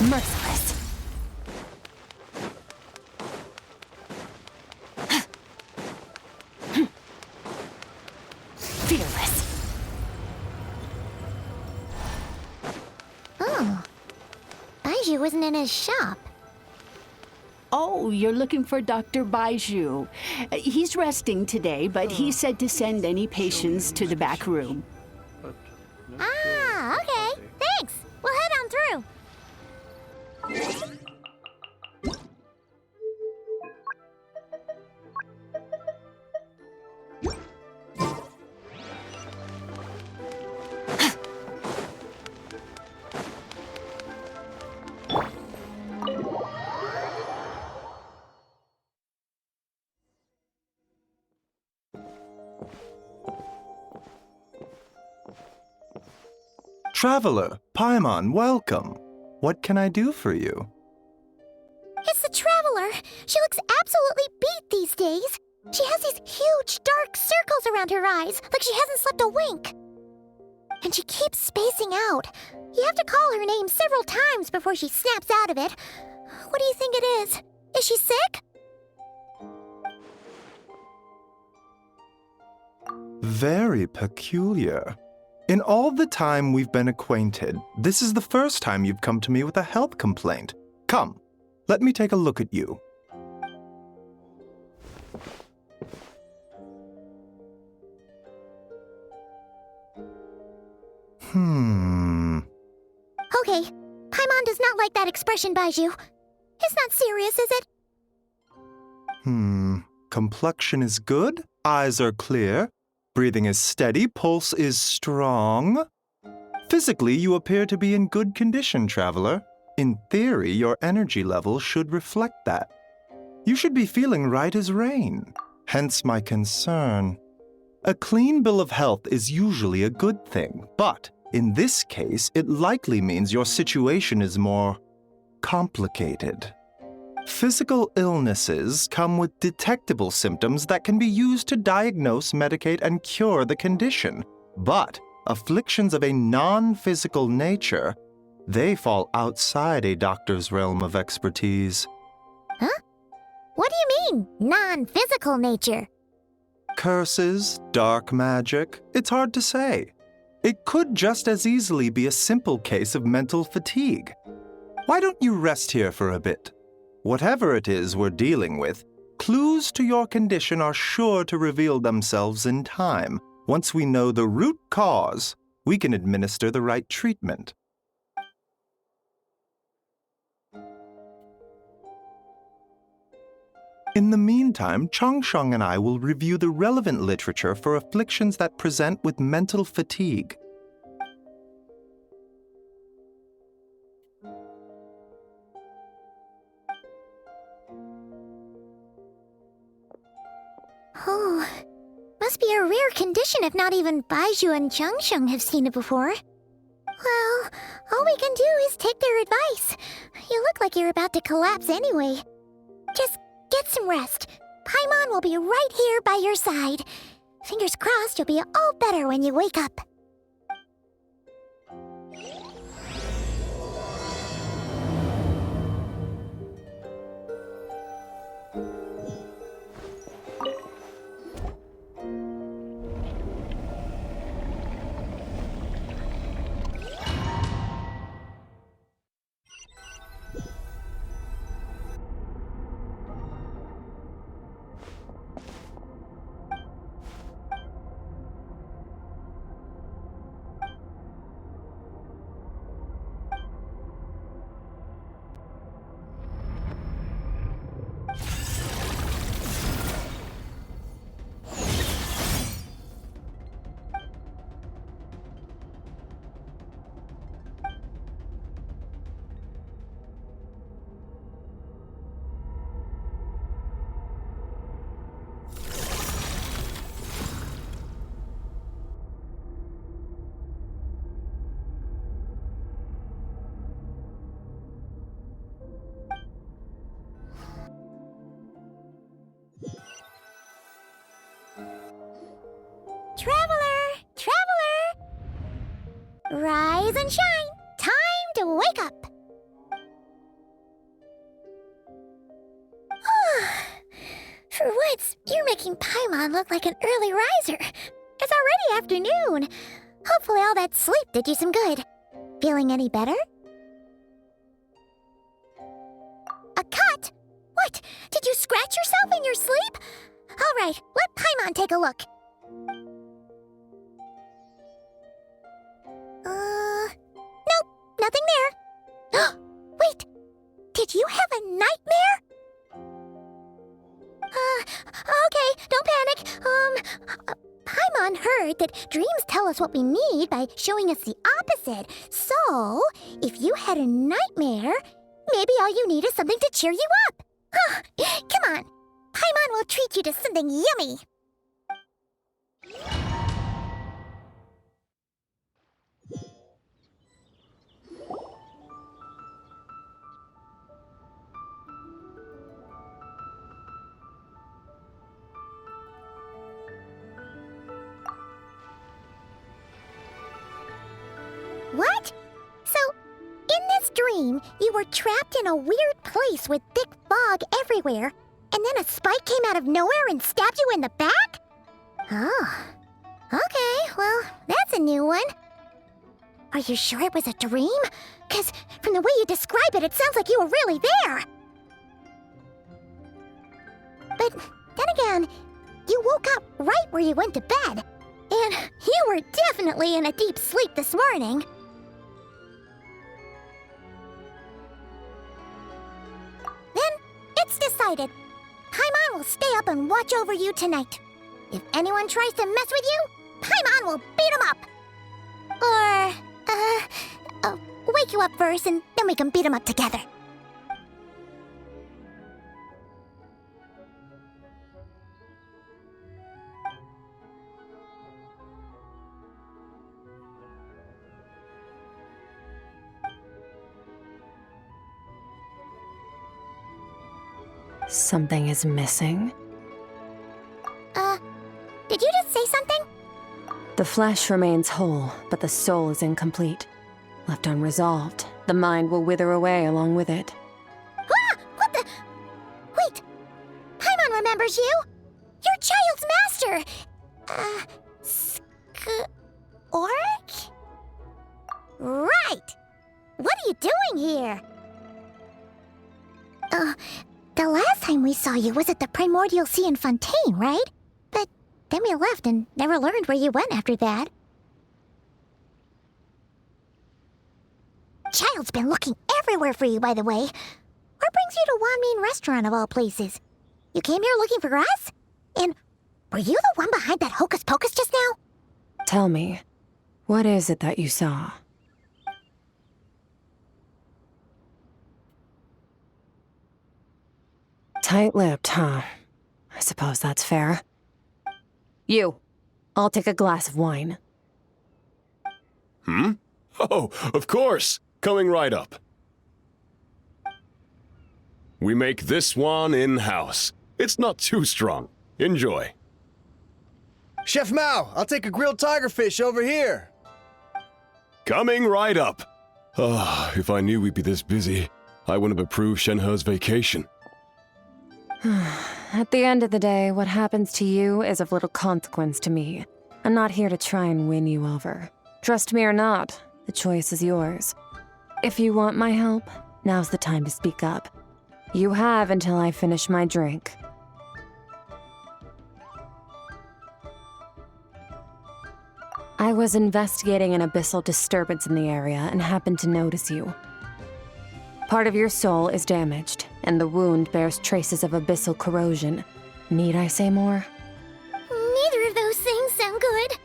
Merciless. Fearless. Oh. Baiju isn't in his shop. Oh, you're looking for Dr. Baiju. He's resting today, but he said to send any patients to the back room. Ah, okay. Thanks. We'll head on through. Traveler, Paimon, welcome. What can I do for you? It's the Traveler. She looks absolutely beat these days. She has these huge dark circles around her eyes, like she hasn't slept a wink. And she keeps spacing out. You have to call her name several times before she snaps out of it. What do you think it is? Is she sick? Very peculiar. In all the time we've been acquainted, this is the first time you've come to me with a health complaint. Come, let me take a look at you. Okay, Paimon does not like that expression, Baiju. It's not serious, is it? Complexion is good, eyes are clear, breathing is steady, pulse is strong. Physically, you appear to be in good condition, Traveler. In theory, your energy level should reflect that. You should be feeling right as rain, hence my concern. A clean bill of health is usually a good thing, but in this case, it likely means your situation is more complicated. Physical illnesses come with detectable symptoms that can be used to diagnose, medicate, and cure the condition. But afflictions of a non-physical nature, they fall outside a doctor's realm of expertise. Huh? What do you mean, non-physical nature? Curses, dark magic, it's hard to say. It could just as easily be a simple case of mental fatigue. Why don't you rest here for a bit? Whatever it is we're dealing with, clues to your condition are sure to reveal themselves in time. Once we know the root cause, we can administer the right treatment. In the meantime, Changsheng and I will review the relevant literature for afflictions that present with mental fatigue. Oh, must be a rare condition if not even Baiju and Changsheng have seen it before. Well, all we can do is take their advice. You look like you're about to collapse anyway. Just get some rest. Paimon will be right here by your side. Fingers crossed you'll be all better when you wake up. Traveler! Traveler! Rise and shine! Time to wake up! Paimon looked like an early riser. It's already afternoon. Hopefully all that sleep did you some good. Feeling any better? A cut? What? Did you scratch yourself in your sleep? All right, let Paimon take a look. Nope, nothing there. Wait, did you have a nightmare? Okay, don't panic. Paimon heard that dreams tell us what we need by showing us the opposite. So, if you had a nightmare, maybe all you need is something to cheer you up. Come on, Paimon will treat you to something yummy. What? So, in this dream, you were trapped in a weird place with thick fog everywhere, and then a spike came out of nowhere and stabbed you in the back? Oh. Okay, well, that's a new one. Are you sure it was a dream? 'Cause from the way you describe it, it sounds like you were really there. But then again, you woke up right where you went to bed. And you were definitely in a deep sleep this morning. Then, it's decided. Paimon will stay up and watch over you tonight. If anyone tries to mess with you, Paimon will beat him up. Or, wake you up first and then we can beat him up together. Something is missing. Did you just say something? The flesh remains whole, but the soul is incomplete. Left unresolved, the mind will wither away along with it. Ah! What the? Wait! Paimon remembers you! Your child's master! Skirk? Right! What are you doing here? The last time we saw you was at the Primordial Sea in Fontaine, right? But then we left and never learned where you went after that. Child's been looking everywhere for you, by the way. What brings you to Wanmean Restaurant of all places? You came here looking for us? And were you the one behind that hocus pocus just now? Tell me, what is it that you saw? Tight-lipped, huh? I suppose that's fair. You, I'll take a glass of wine. Oh, of course. Coming right up. We make this one in-house. It's not too strong. Enjoy. Chef Mao, I'll take a grilled tigerfish over here. Coming right up. If I knew we'd be this busy, I wouldn't have approved Shenhe's vacation. At the end of the day, what happens to you is of little consequence to me. I'm not here to try and win you over. Trust me or not, the choice is yours. If you want my help, now's the time to speak up. You have until I finish my drink. I was investigating an abyssal disturbance in the area and happened to notice you. Part of your soul is damaged, and the wound bears traces of abyssal corrosion. Need I say more? Neither of those things sound good.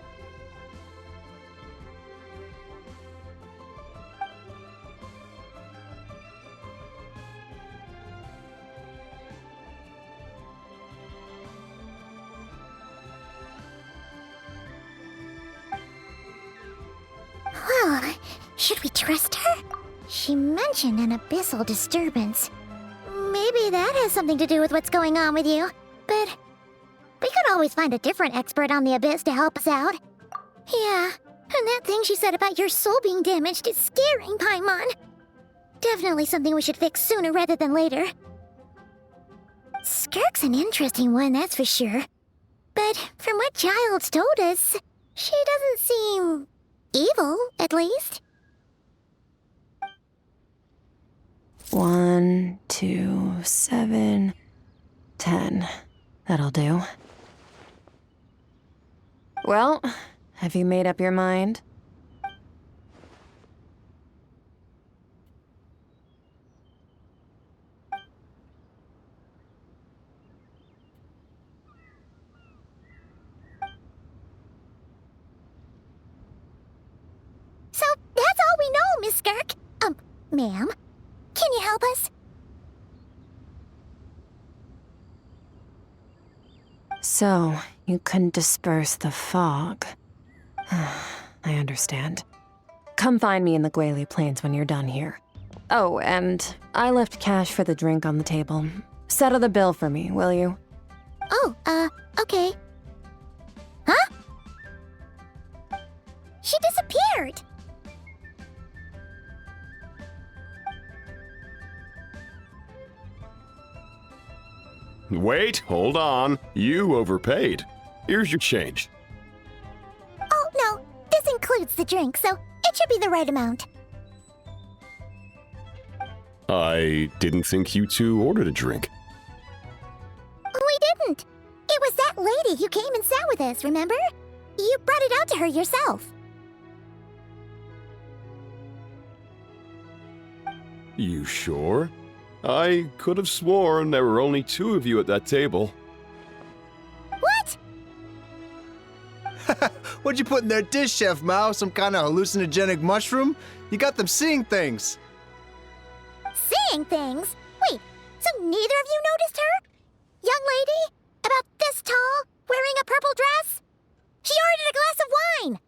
Well, should we trust her? She mentioned an abyssal disturbance. Maybe that has something to do with what's going on with you. But we could always find a different expert on the abyss to help us out. Yeah, and that thing she said about your soul being damaged is scaring Paimon. Definitely something we should fix sooner rather than later. Skirk's an interesting one, that's for sure. But from what Childs told us, she doesn't seem evil, at least. 1, 2, 7, 10. That'll do. Well, have you made up your mind? So that's all we know, Miss Skirk. Ma'am, can you help us? So, you couldn't disperse the fog. I understand. Come find me in the Gwali Plains when you're done here. Oh, and I left cash for the drink on the table. Settle the bill for me, will you? Oh, okay. Huh? She disappeared! Wait, hold on. You overpaid. Here's your change. Oh, no, this includes the drink, so it should be the right amount. I didn't think you two ordered a drink. We didn't. It was that lady who came and sat with us, remember? You brought it out to her yourself. You sure? I could have sworn there were only 2 of you at that table. What? What'd you put in their dish, Chef Mao? Some kind of hallucinogenic mushroom? You got them seeing things. Seeing things? Wait, so neither of you noticed her? Young lady? About this tall, wearing a purple dress? She ordered a glass of wine!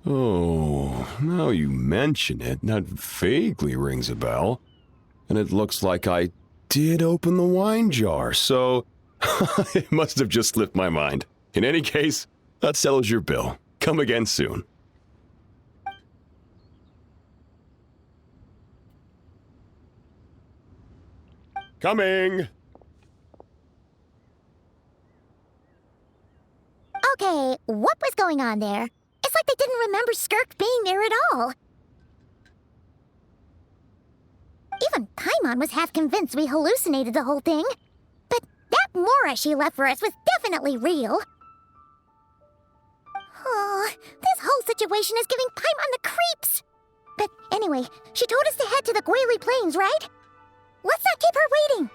Oh, now you mention it, that vaguely rings a bell. And it looks like I did open the wine jar, so it must have just slipped my mind. In any case, that settles your bill. Come again soon. Coming! Okay, what was going on there? It's like they didn't remember Skirk being there at all. Even Paimon was half convinced we hallucinated the whole thing. But that Mora she left for us was definitely real. Oh, this whole situation is giving Paimon the creeps. But anyway, she told us to head to the Gwali Plains, right? Let's not keep her waiting.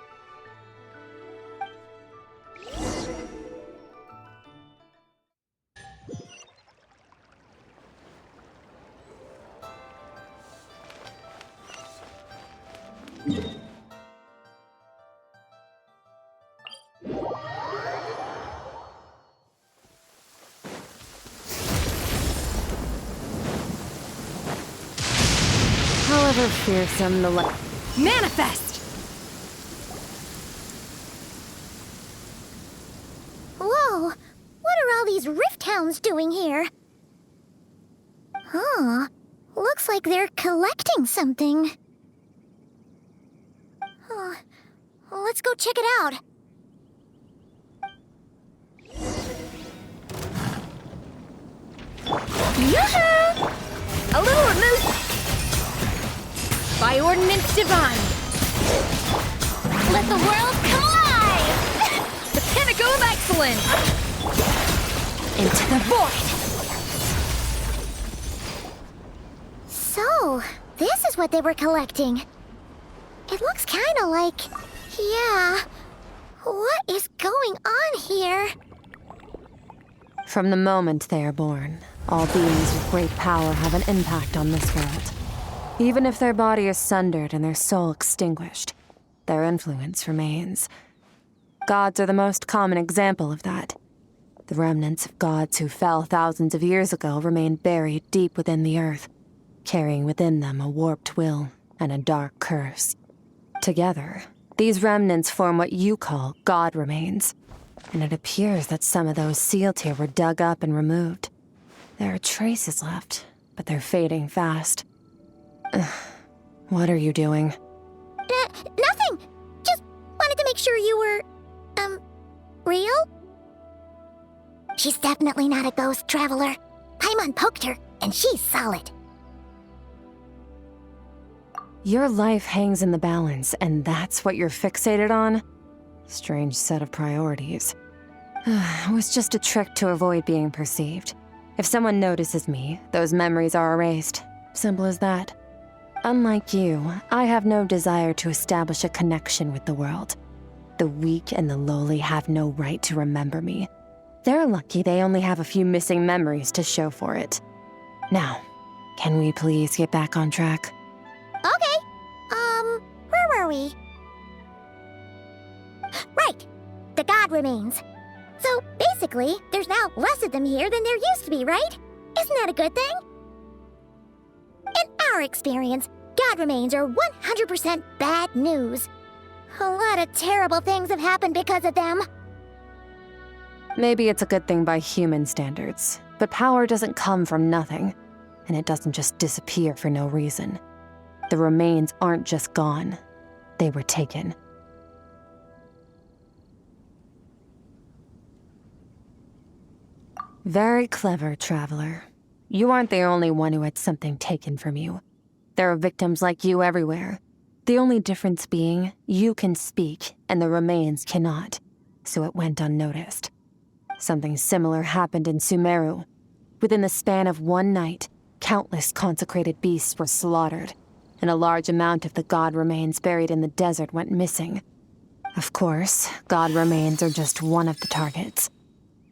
However fearsome the Manifest! Whoa, what are all these rift hounds doing here? Huh, looks like they're collecting something. Let's go check it out. Yoo-hoo! A little remove by ordinance divine. Let the world come alive! The pinnacle of excellence. into the void! So, this is what they were collecting. It looks kind of like... yeah... What is going on here? From the moment they are born, all beings with great power have an impact on this world. Even if their body is sundered and their soul extinguished, their influence remains. Gods are the most common example of that. The remnants of gods who fell thousands of years ago remain buried deep within the earth, carrying within them a warped will and a dark curse. Together, these remnants form what you call god remains, and it appears that some of those sealed here were dug up and removed. There are traces left, but they're fading fast. What are you doing? Nothing! Just wanted to make sure you were, real? She's definitely not a ghost traveler. Paimon poked her, and she's solid. Your life hangs in the balance, and that's what you're fixated on? Strange set of priorities. It was just a trick to avoid being perceived. If someone notices me, those memories are erased. Simple as that. Unlike you, I have no desire to establish a connection with the world. The weak and the lowly have no right to remember me. They're lucky they only have a few missing memories to show for it. Now, can we please get back on track? Okay. Where were we? Right. The god remains. So, basically, there's now less of them here than there used to be, right? Isn't that a good thing? In our experience, god remains are 100% bad news. A lot of terrible things have happened because of them. Maybe it's a good thing by human standards, but power doesn't come from nothing, and it doesn't just disappear for no reason. The remains aren't just gone, they were taken. Very clever, traveler. You aren't the only one who had something taken from you. There are victims like you everywhere. The only difference being, you can speak, and the remains cannot, so it went unnoticed. Something similar happened in Sumeru. Within the span of one night, countless consecrated beasts were slaughtered, and a large amount of the god remains buried in the desert went missing. Of course, god remains are just one of the targets.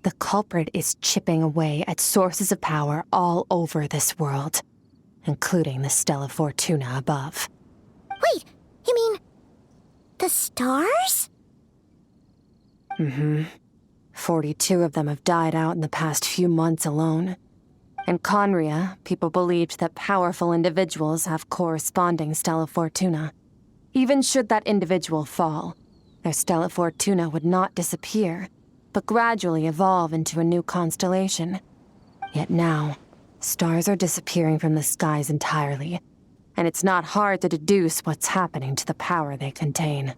The culprit is chipping away at sources of power all over this world, including the Stella Fortuna above. Wait, you mean... the stars? 42 of them have died out in the past few months alone. In Conria, people believed that powerful individuals have corresponding Stella Fortuna. Even should that individual fall, their Stella Fortuna would not disappear, but gradually evolve into a new constellation. Yet now, stars are disappearing from the skies entirely, and it's not hard to deduce what's happening to the power they contain.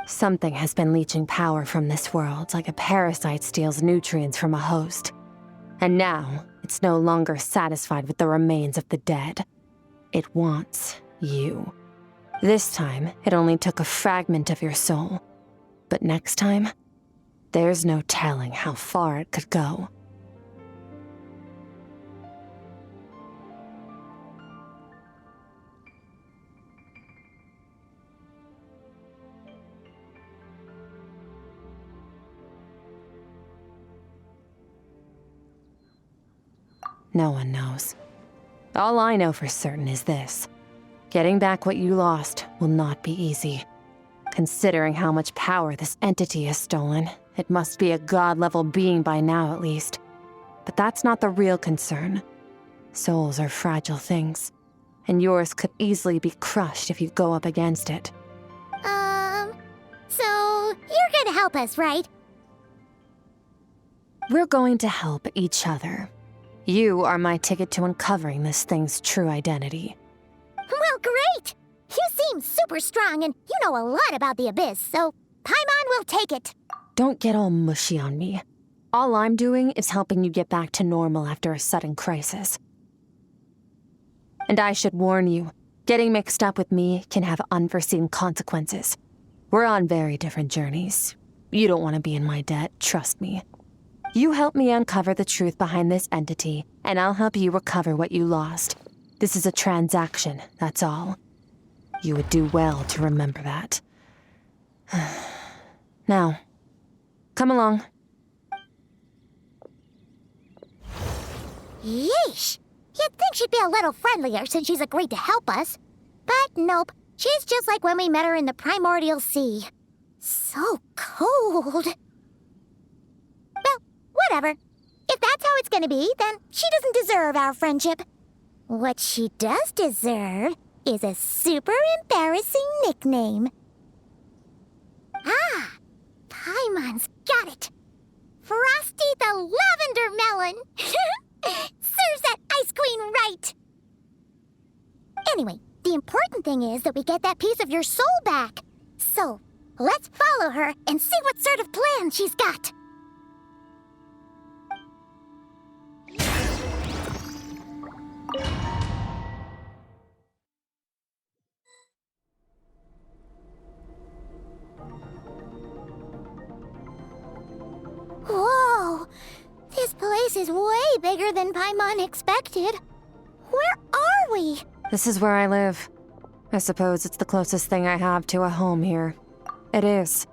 Something has been leeching power from this world like a parasite steals nutrients from a host. And now, it's no longer satisfied with the remains of the dead. It wants you. This time, it only took a fragment of your soul. But next time, there's no telling how far it could go. No one knows. All I know for certain is this. Getting back what you lost will not be easy. Considering how much power this entity has stolen, it must be a god-level being by now at least. But that's not the real concern. Souls are fragile things, and yours could easily be crushed if you go up against it. So you're gonna help us, right? We're going to help each other. You are my ticket to uncovering this thing's true identity. Well, great! You seem super strong and you know a lot about the Abyss, so Paimon will take it. Don't get all mushy on me. All I'm doing is helping you get back to normal after a sudden crisis. And I should warn you, getting mixed up with me can have unforeseen consequences. We're on very different journeys. You don't want to be in my debt, trust me. You help me uncover the truth behind this entity, and I'll help you recover what you lost. This is a transaction, that's all. You would do well to remember that. Now, come along. Yeesh! You'd think she'd be a little friendlier since she's agreed to help us. But nope, she's just like when we met her in the primordial sea. So cold. Well, whatever. If that's how it's gonna be, then she doesn't deserve our friendship. What she does deserve is a super embarrassing nickname. Ah! Paimon's got it. Frosty the Lavender Melon! Serves that ice queen right! Anyway, the important thing is that we get that piece of your soul back. So, Let's follow her and see what sort of plan she's got. Whoa! This place is way bigger than Paimon expected. Where are we? This is where I live. I suppose it's the closest thing I have to a home here. It is.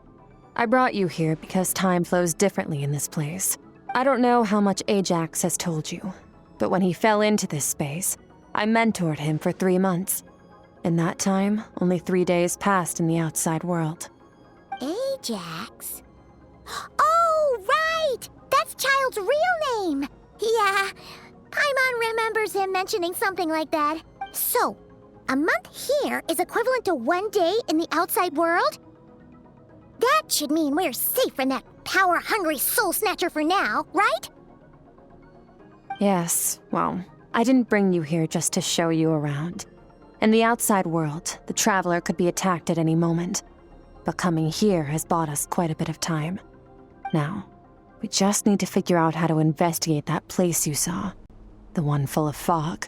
I brought you here because time flows differently in this place. I don't know how much Ajax has told you, but when he fell into this space, I mentored him for 3 months. In that time, only 3 days passed in the outside world. Ajax? Oh, right! That's Child's real name! Yeah, Paimon remembers him mentioning something like that. So, a month here is equivalent to 1 day in the outside world? That should mean we're safe from that power-hungry soul snatcher for now, right? Yes, well, I didn't bring you here just to show you around. In the outside world, the Traveler could be attacked at any moment. But coming here has bought us quite a bit of time. Now, we just need to figure out how to investigate that place you saw. The one full of fog.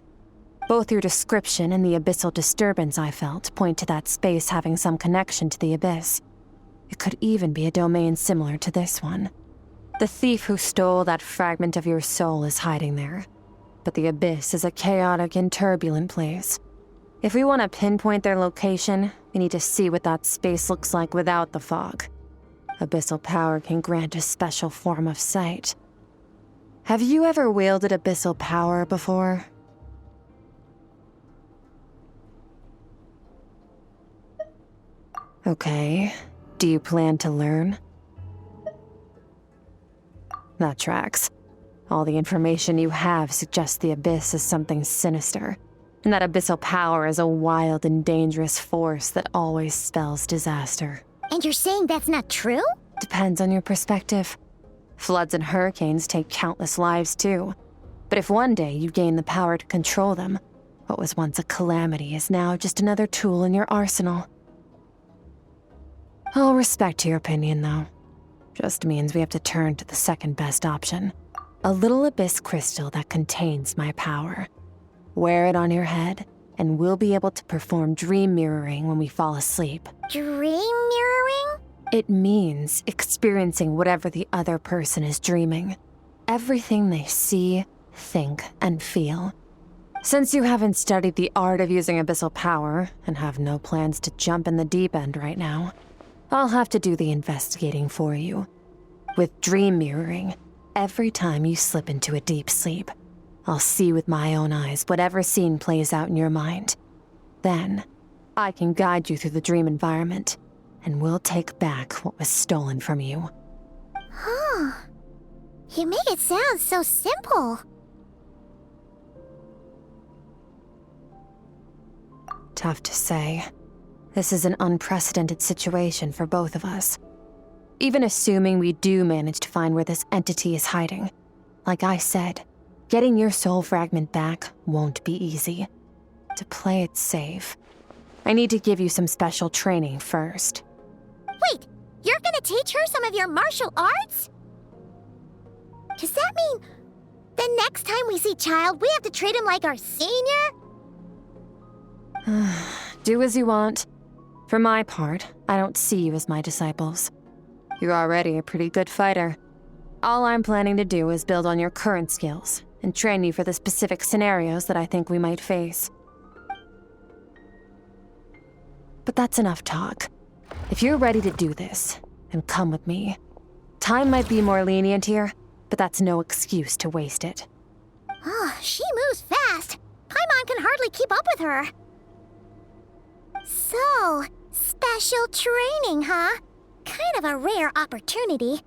Both your description and the abyssal disturbance I felt point to that space having some connection to the abyss. It could even be a domain similar to this one. The thief who stole that fragment of your soul is hiding there. But the abyss is a chaotic and turbulent place. If we want to pinpoint their location, we need to see what that space looks like without the fog. Abyssal power can grant a special form of sight. Have you ever wielded abyssal power before? Okay. Do you plan to learn? That tracks. All the information you have suggests the abyss is something sinister, and that abyssal power is a wild and dangerous force that always spells disaster. And you're saying that's not true? Depends on your perspective. Floods and hurricanes take countless lives too. But if one day you gain the power to control them, what was once a calamity is now just another tool in your arsenal. I'll respect your opinion, though. Just means we have to turn to the second best option. A little abyss crystal that contains my power. Wear it on your head, and we'll be able to perform dream mirroring when we fall asleep. Dream mirroring? It means experiencing whatever the other person is dreaming. Everything they see, think, and feel. Since you haven't studied the art of using abyssal power, and have no plans to jump in the deep end right now, I'll have to do the investigating for you. With dream mirroring, every time you slip into a deep sleep, I'll see with my own eyes whatever scene plays out in your mind. Then, I can guide you through the dream environment, and we'll take back what was stolen from you. Huh. You make it sound so simple. Tough to say. This is an unprecedented situation for both of us. Even assuming we do manage to find where this entity is hiding, like I said, getting your soul fragment back won't be easy. To play it safe, I need to give you some special training first. Wait, you're gonna teach her some of your martial arts? Does that mean the next time we see Child, we have to treat him like our senior? Do as you want. For my part, I don't see you as my disciples. You're already a pretty good fighter. All I'm planning to do is build on your current skills and train you for the specific scenarios that I think we might face. But that's enough talk. If you're ready to do this, then come with me. Time might be more lenient here, but that's no excuse to waste it. Oh, she moves fast. Paimon can hardly keep up with her. So, special training, huh? Kind of a rare opportunity.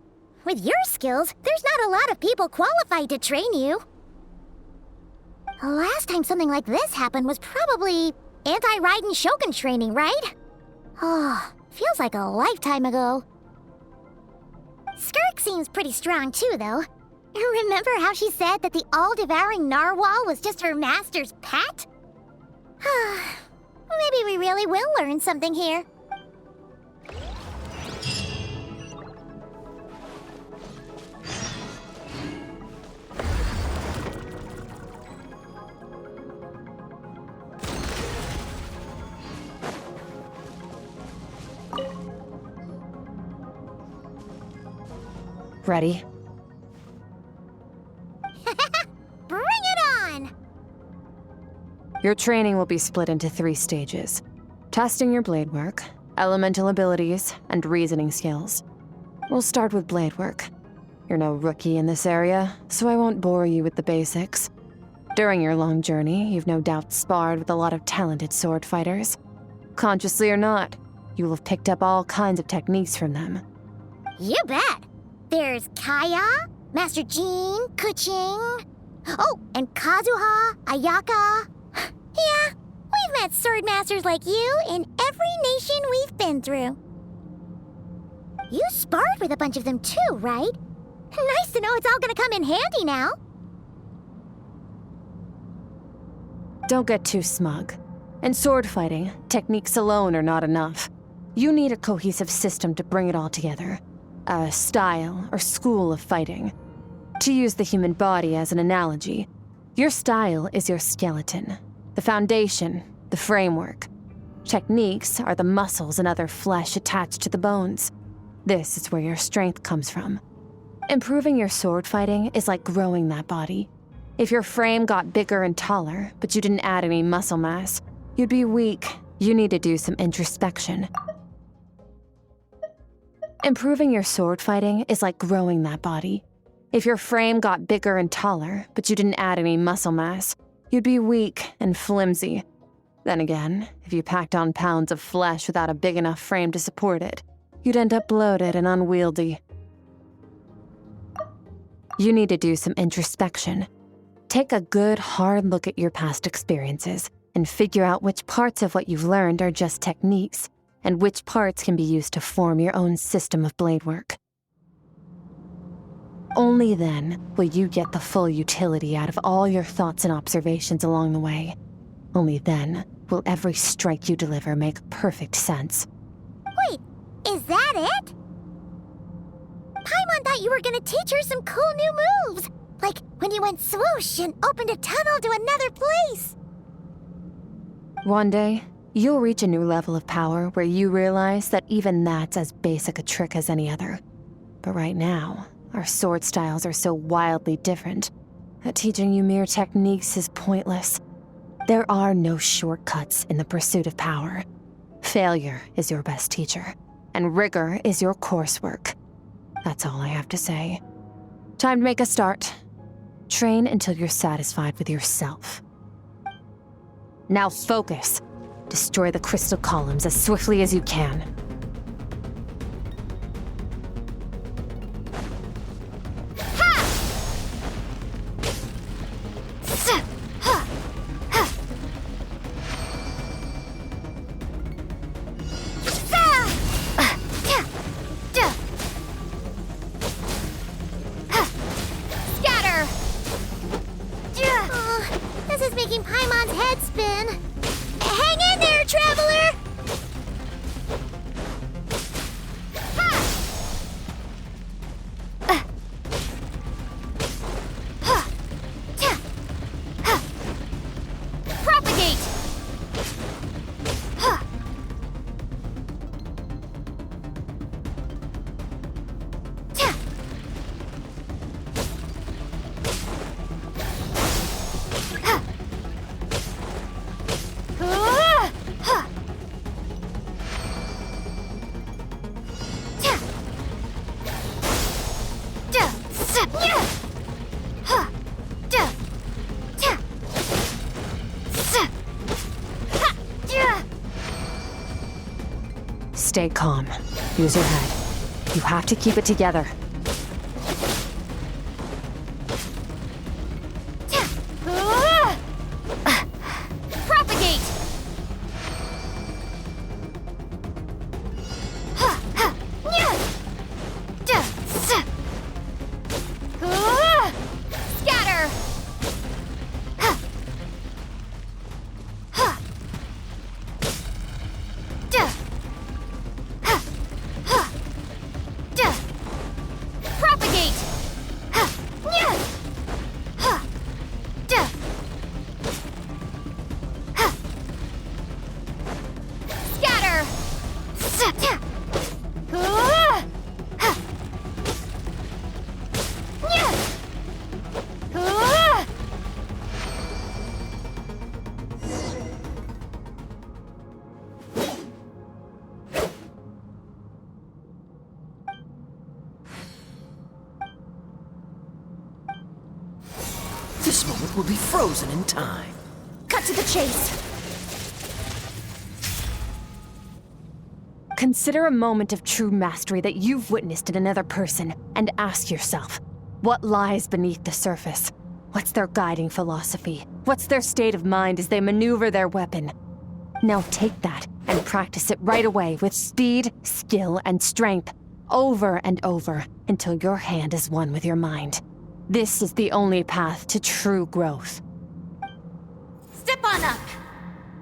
With your skills, there's not a lot of people qualified to train you. The last time something like this happened was probably anti-Raiden Shogun training, right? Oh, feels like a lifetime ago. Skirk seems pretty strong too, though. Remember how she said that the all-devouring narwhal was just her master's pet? Maybe we really will learn something here. Ready? Bring it on! Your training will be split into 3 stages. Testing your blade work, elemental abilities, and reasoning skills. We'll start with blade work. You're no rookie in this area, so I won't bore you with the basics. During your long journey, you've no doubt sparred with a lot of talented sword fighters. Consciously or not, you will have picked up all kinds of techniques from them. You bet! There's Kaya, Master Jean, Kuching. Oh, and Kazuha, Ayaka. Yeah, we've met sword masters like you in every nation we've been through. You sparred with a bunch of them too, right? Nice to know it's all gonna come in handy now. Don't get too smug. In sword fighting, techniques alone are not enough. You need a cohesive system to bring it all together. A style or school of fighting. To use the human body as an analogy, your style is your skeleton, the foundation, the framework. Techniques are the muscles and other flesh attached to the bones. This is where your strength comes from. Improving your sword fighting is like growing that body. If your frame got bigger and taller, but you didn't add any muscle mass, you'd be weak. You need to do some introspection. Improving your sword fighting is like growing that body. If your frame got bigger and taller, but you didn't add any muscle mass, you'd be weak and flimsy. Then again, if you packed on pounds of flesh without a big enough frame to support it, you'd end up bloated and unwieldy. You need to do some introspection. Take a good, hard look at your past experiences and figure out which parts of what you've learned are just techniques, and which parts can be used to form your own system of blade work. Only then will you get the full utility out of all your thoughts and observations along the way. Only then will every strike you deliver make perfect sense. Wait, is that it? Paimon thought you were gonna teach her some cool new moves, like when you went swoosh and opened a tunnel to another place. One day, you'll reach a new level of power where you realize that even that's as basic a trick as any other. But right now, our sword styles are so wildly different that teaching you mere techniques is pointless. There are no shortcuts in the pursuit of power. Failure is your best teacher, and rigor is your coursework. That's all I have to say. Time to make a start. Train until you're satisfied with yourself. Now focus. Destroy the crystal columns as swiftly as you can. This is making Paimon's head spin. Hang in there, traveler! Propagate! Stay calm. Use your head. You have to keep it together. Propagate! Scatter! This moment will be frozen in time. Cut to the chase. Consider a moment of true mastery that you've witnessed in another person and ask yourself, what lies beneath the surface? What's their guiding philosophy? What's their state of mind as they maneuver their weapon? Now take that and practice it right away with speed, skill, and strength, over and over, until your hand is one with your mind. This is the only path to true growth. Step on up!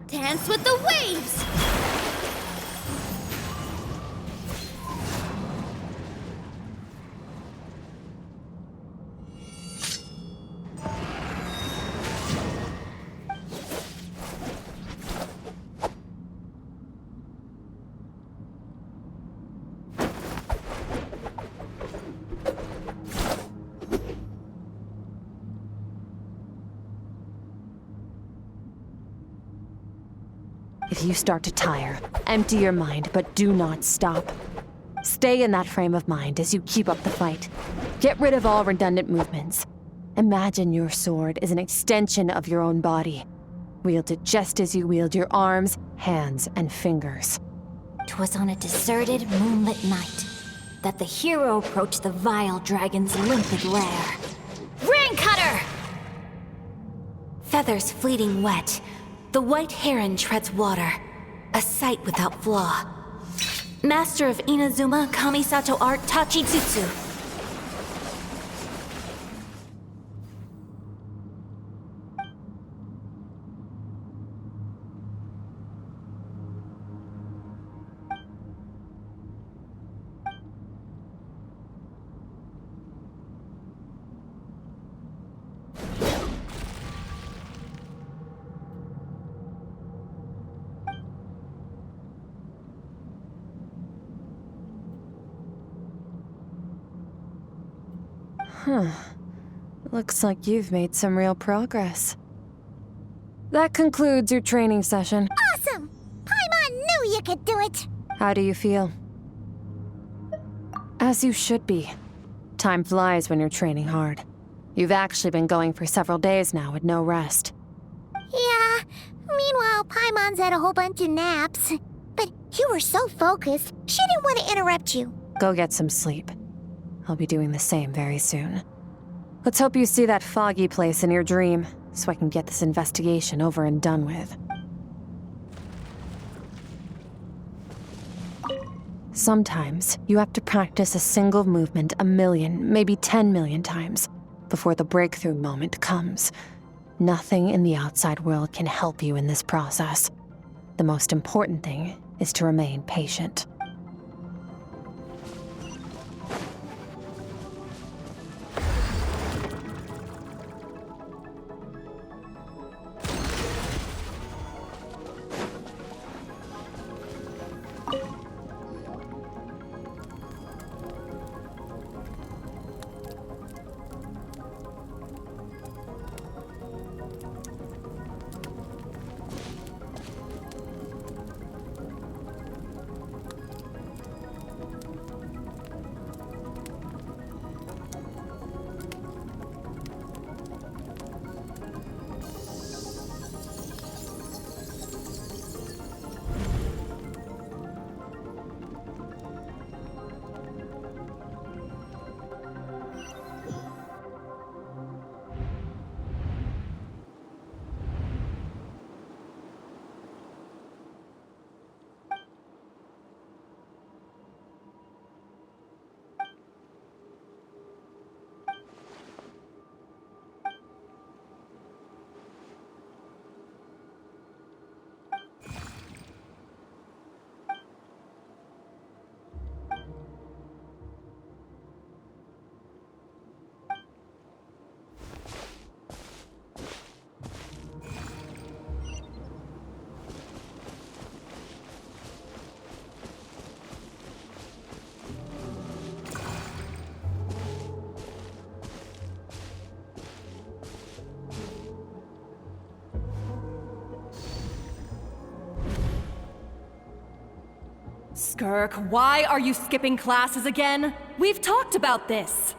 Dance with the waves! If you start to tire, empty your mind, but do not stop. Stay in that frame of mind as you keep up the fight. Get rid of all redundant movements. Imagine your sword is an extension of your own body. Wield it just as you wield your arms, hands, and fingers. 'Twas on a deserted, moonlit night that the hero approached the vile dragon's limpid lair. Ring cutter! Feathers fleeting wet, the white heron treads water, a sight without flaw. Master of Inazuma Kamisato art Tachijutsu. Looks like you've made some real progress. That concludes your training session. Awesome! Paimon knew you could do it! How do you feel? As you should be. Time flies when you're training hard. You've actually been going for several days now with no rest. Yeah, meanwhile Paimon's had a whole bunch of naps. But you were so focused, she didn't want to interrupt you. Go get some sleep. I'll be doing the same very soon. Let's hope you see that foggy place in your dream, so I can get this investigation over and done with. Sometimes, you have to practice a single movement 1,000,000, maybe 10,000,000 times, before the breakthrough moment comes. Nothing in the outside world can help you in this process. The most important thing is to remain patient. Skirk, why are you skipping classes again? We've talked about this.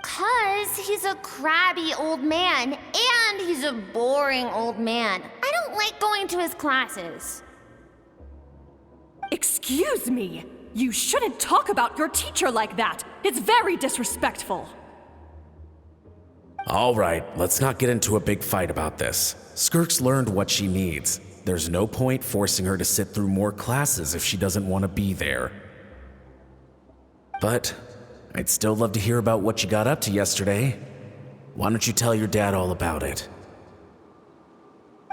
'Cause he's a crabby old man, and he's a boring old man. I don't like going to his classes. Excuse me! You shouldn't talk about your teacher like that! It's very disrespectful! All right, let's not get into a big fight about this. Skirk's learned what she needs. There's no point forcing her to sit through more classes if she doesn't want to be there. But I'd still love to hear about what you got up to yesterday. Why don't you tell your dad all about it?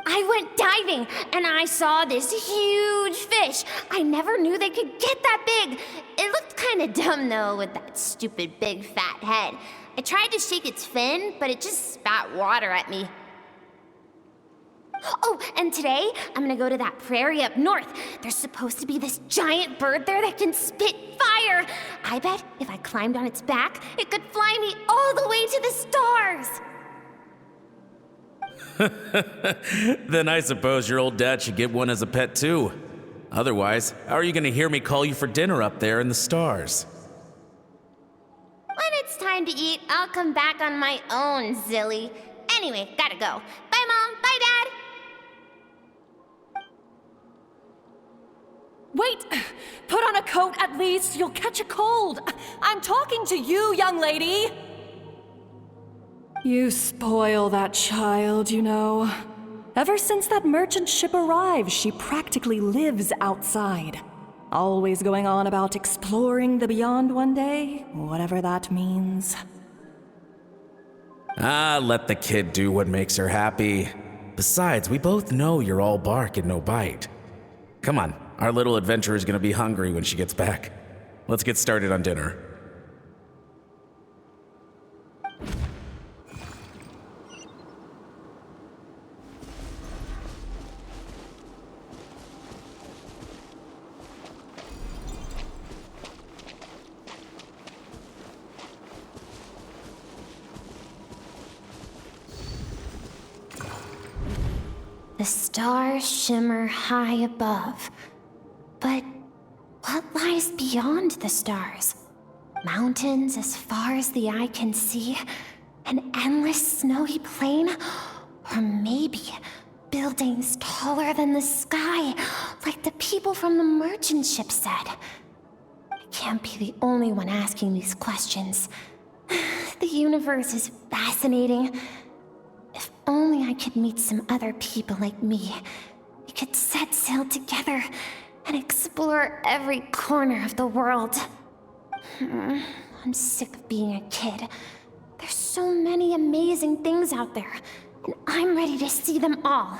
I went diving, and I saw this huge fish. I never knew they could get that big. It looked kind of dumb, though, with that stupid big fat head. I tried to shake its fin, but it just spat water at me. Oh, and today, I'm gonna go to that prairie up north. There's supposed to be this giant bird there that can spit fire. I bet if I climbed on its back, it could fly me all the way to the stars. Then I suppose your old dad should get one as a pet too. Otherwise, how are you gonna hear me call you for dinner up there in the stars? When it's time to eat, I'll come back on my own, Zilly. Anyway, gotta go. Bye, Mom. Bye, Dad. Wait! Put on a coat at least, you'll catch a cold! I'm talking to you, young lady! You spoil that child, you know. Ever since that merchant ship arrived, she practically lives outside. Always going on about exploring the beyond one day, whatever that means. Let the kid do what makes her happy. Besides, we both know you're all bark and no bite. Come on, our little adventurer is gonna be hungry when she gets back. Let's get started on dinner. The stars shimmer high above. But what lies beyond the stars? Mountains as far as the eye can see? An endless snowy plain? Or maybe buildings taller than the sky, like the people from the merchant ship said? I can't be the only one asking these questions. The universe is fascinating. If only I could meet some other people like me. We could set sail together and explore every corner of the world. I'm sick of being a kid. There's so many amazing things out there, and I'm ready to see them all.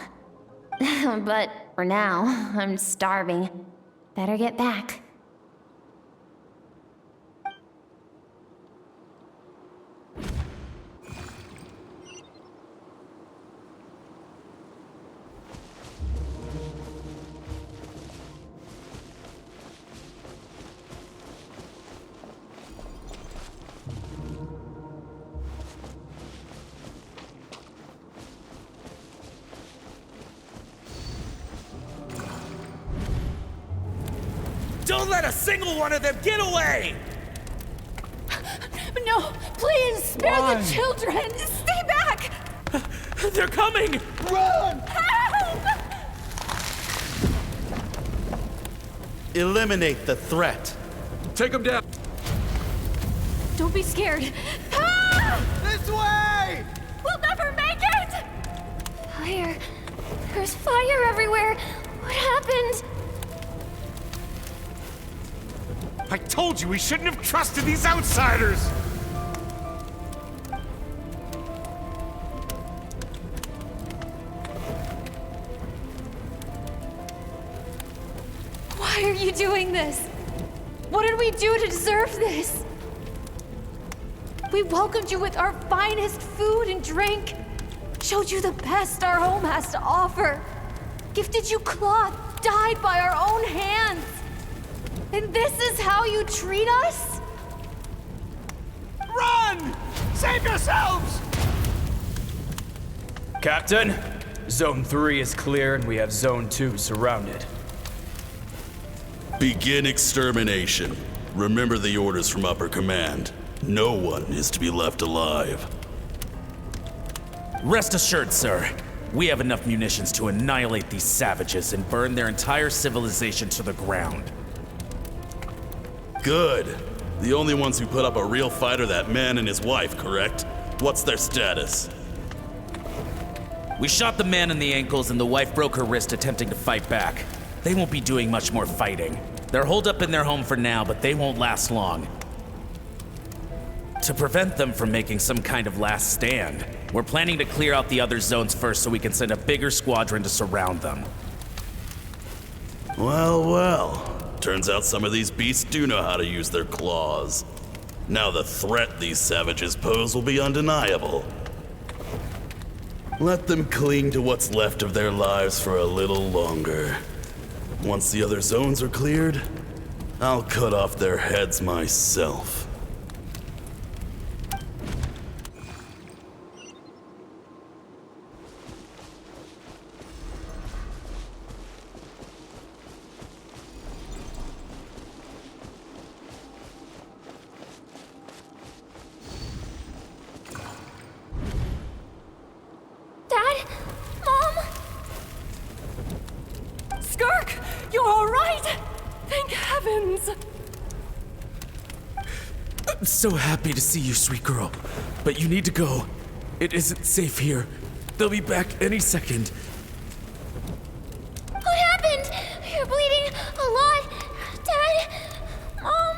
But for now, I'm starving. Better get back. Don't let a single one of them get away! No, please, spare Why? the children! Stay back! They're coming! Run! Help! Eliminate the threat. Take them down! Don't be scared. Ah! This way! We'll never make it! Fire. There's fire everywhere. What happened? I told you we shouldn't have trusted these outsiders! Why are you doing this? What did we do to deserve this? We welcomed you with our finest food and drink, showed you the best our home has to offer, gifted you cloth dyed by our own hands. And this is how you treat us? Run! Save yourselves! Captain, Zone 3 is clear and we have Zone 2 surrounded. Begin extermination. Remember the orders from upper command. No one is to be left alive. Rest assured, sir, we have enough munitions to annihilate these savages and burn their entire civilization to the ground. Good. The only ones who put up a real fight are that man and his wife, correct? What's their status? We shot the man in the ankles and the wife broke her wrist attempting to fight back. They won't be doing much more fighting. They're holed up in their home for now, but they won't last long. To prevent them from making some kind of last stand, we're planning to clear out the other zones first so we can send a bigger squadron to surround them. Well, well. Turns out some of these beasts do know how to use their claws. Now the threat these savages pose will be undeniable. Let them cling to what's left of their lives for a little longer. Once the other zones are cleared, I'll cut off their heads myself. Dad? Mom? Skirk, you're all right? Thank heavens. I'm so happy to see you, sweet girl. But you need to go. It isn't safe here. They'll be back any second. What happened? You're bleeding a lot. Dad? Mom?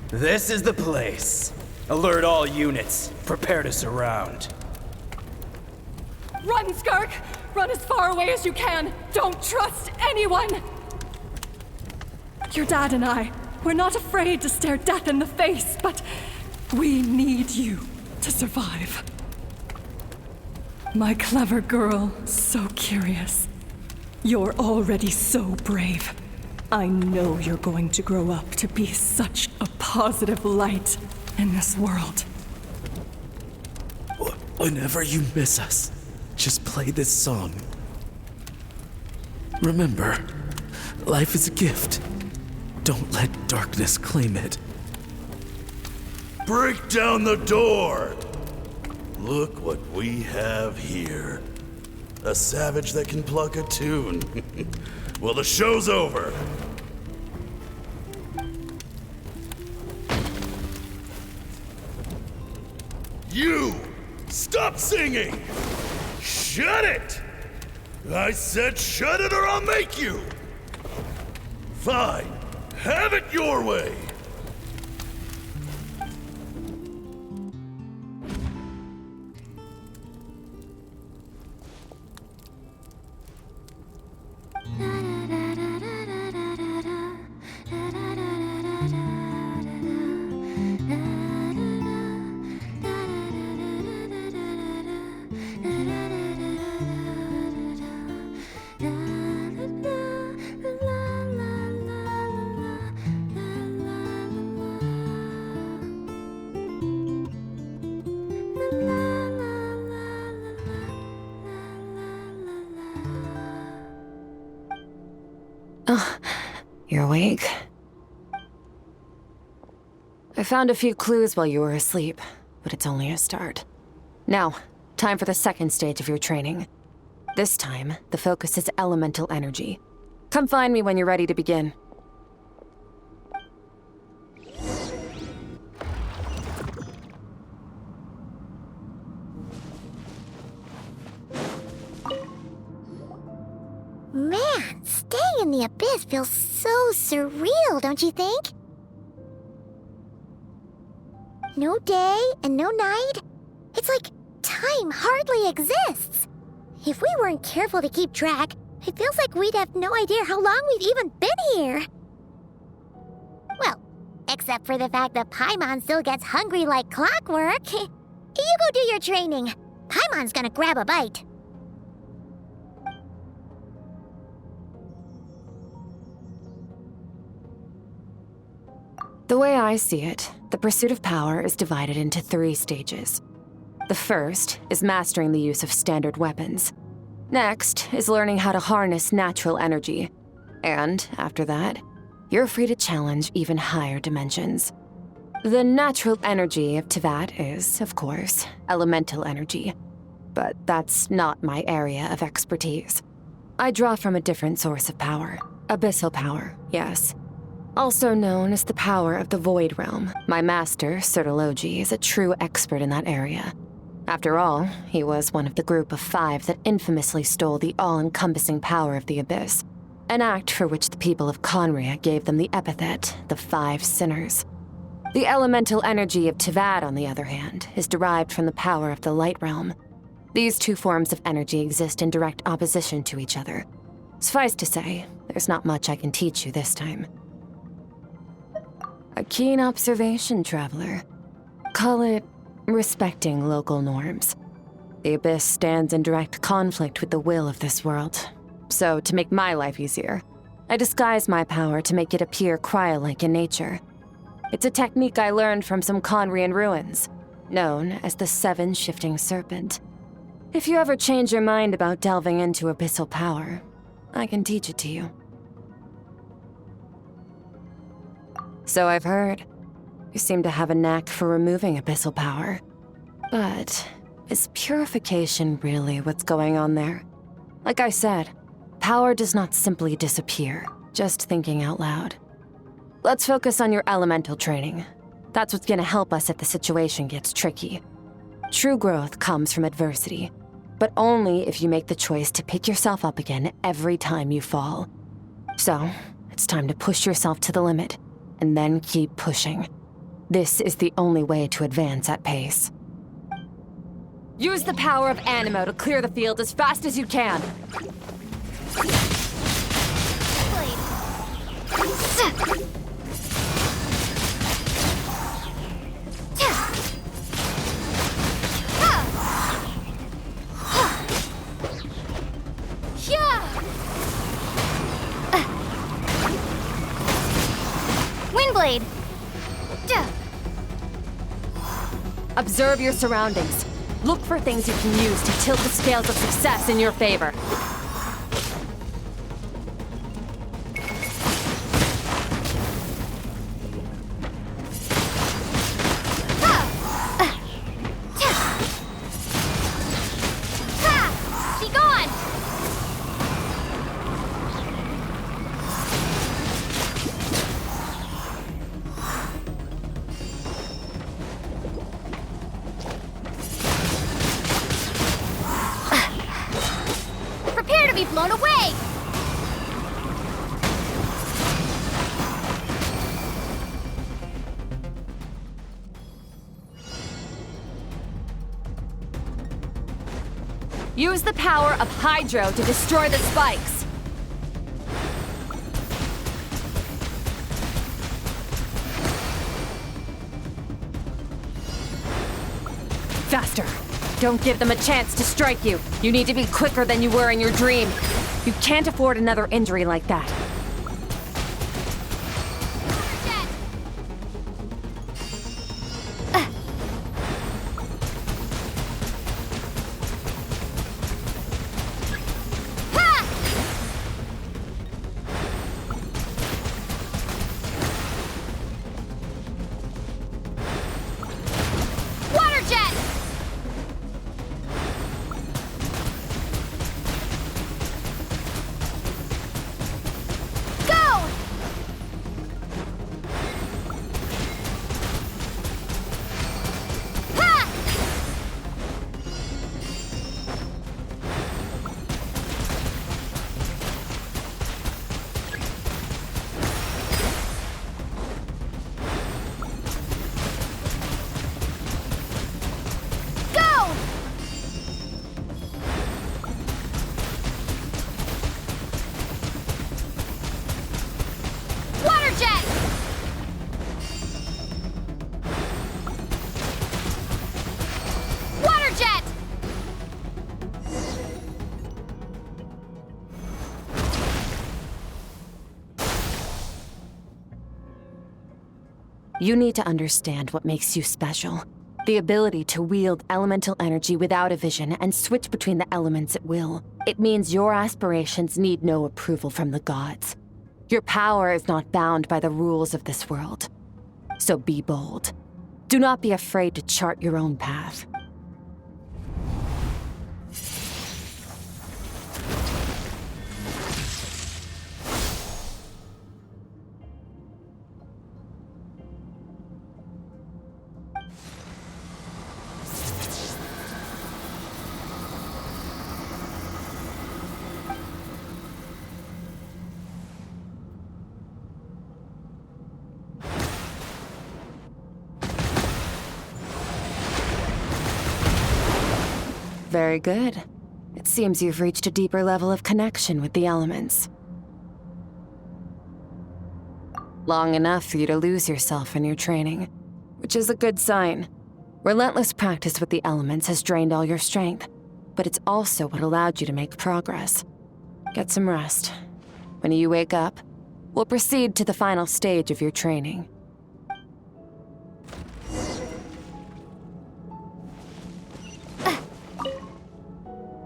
This is the place. Alert all units. Prepare to surround. Run, Skirk! Run as far away as you can! Don't trust anyone! Your dad and I, we're not afraid to stare death in the face, but we need you to survive. My clever girl, so curious. You're already so brave. I know you're going to grow up to be such a positive light in this world. Whenever you miss us, just play this song. Remember, life is a gift. Don't let darkness claim it. Break down the door! Look what we have here. A savage that can pluck a tune. Well, the show's over. You! Stop singing! Shut it! I said shut it or I'll make you! Fine. Have it your way! You're awake? I found a few clues while you were asleep, but it's only a start. Now, time for the second stage of your training. This time, the focus is elemental energy. Come find me when you're ready to begin. Man, staying in the abyss feels so surreal, don't you think? No day and no night. It's like time hardly exists. If we weren't careful to keep track, it feels like we'd have no idea how long we've even been here. Well, except for the fact that Paimon still gets hungry like clockwork. You go do your training. Paimon's gonna grab a bite. The way I see it, the pursuit of power is divided into 3 stages. The first is mastering the use of standard weapons. Next is learning how to harness natural energy. And after that, you're free to challenge even higher dimensions. The natural energy of Teyvat is, of course, elemental energy. But that's not my area of expertise. I draw from a different source of power. Abyssal power, yes. Also known as the power of the Void Realm. My master, Sertologi, is a true expert in that area. After all, he was one of the group of 5 that infamously stole the all-encompassing power of the Abyss. An act for which the people of Conria gave them the epithet, the 5 Sinners. The elemental energy of Teyvat, on the other hand, is derived from the power of the Light Realm. These 2 forms of energy exist in direct opposition to each other. Suffice to say, there's not much I can teach you this time. A keen observation, traveler. Call it respecting local norms. The Abyss stands in direct conflict with the will of this world. So, to make my life easier, I disguise my power to make it appear cryo-like in nature. It's a technique I learned from some Conrian ruins, known as the 7 Shifting Serpent. If you ever change your mind about delving into abyssal power, I can teach it to you. So I've heard. You seem to have a knack for removing abyssal power. But is purification really what's going on there? Like I said, power does not simply disappear, just thinking out loud. Let's focus on your elemental training. That's what's gonna help us if the situation gets tricky. True growth comes from adversity, but only if you make the choice to pick yourself up again every time you fall. So, it's time to push yourself to the limit, and then keep pushing. This is the only way to advance at pace. Use the power of Animo to clear the field as fast as you can. Windblade! Observe your surroundings. Look for things you can use to tilt the scales of success in your favor. Be gone! Prepare to be blown away! Use the power of Hydro to destroy the spikes. Faster. Don't give them a chance to strike you. You need to be quicker than you were in your dream. You can't afford another injury like that. You need to understand what makes you special. The ability to wield elemental energy without a vision and switch between the elements at will. It means your aspirations need no approval from the gods. Your power is not bound by the rules of this world. So be bold. Do not be afraid to chart your own path. Very good. It seems you've reached a deeper level of connection with the elements. Long enough for you to lose yourself in your training, which is a good sign. Relentless practice with the elements has drained all your strength, but it's also what allowed you to make progress. Get some rest. When you wake up, we'll proceed to the final stage of your training.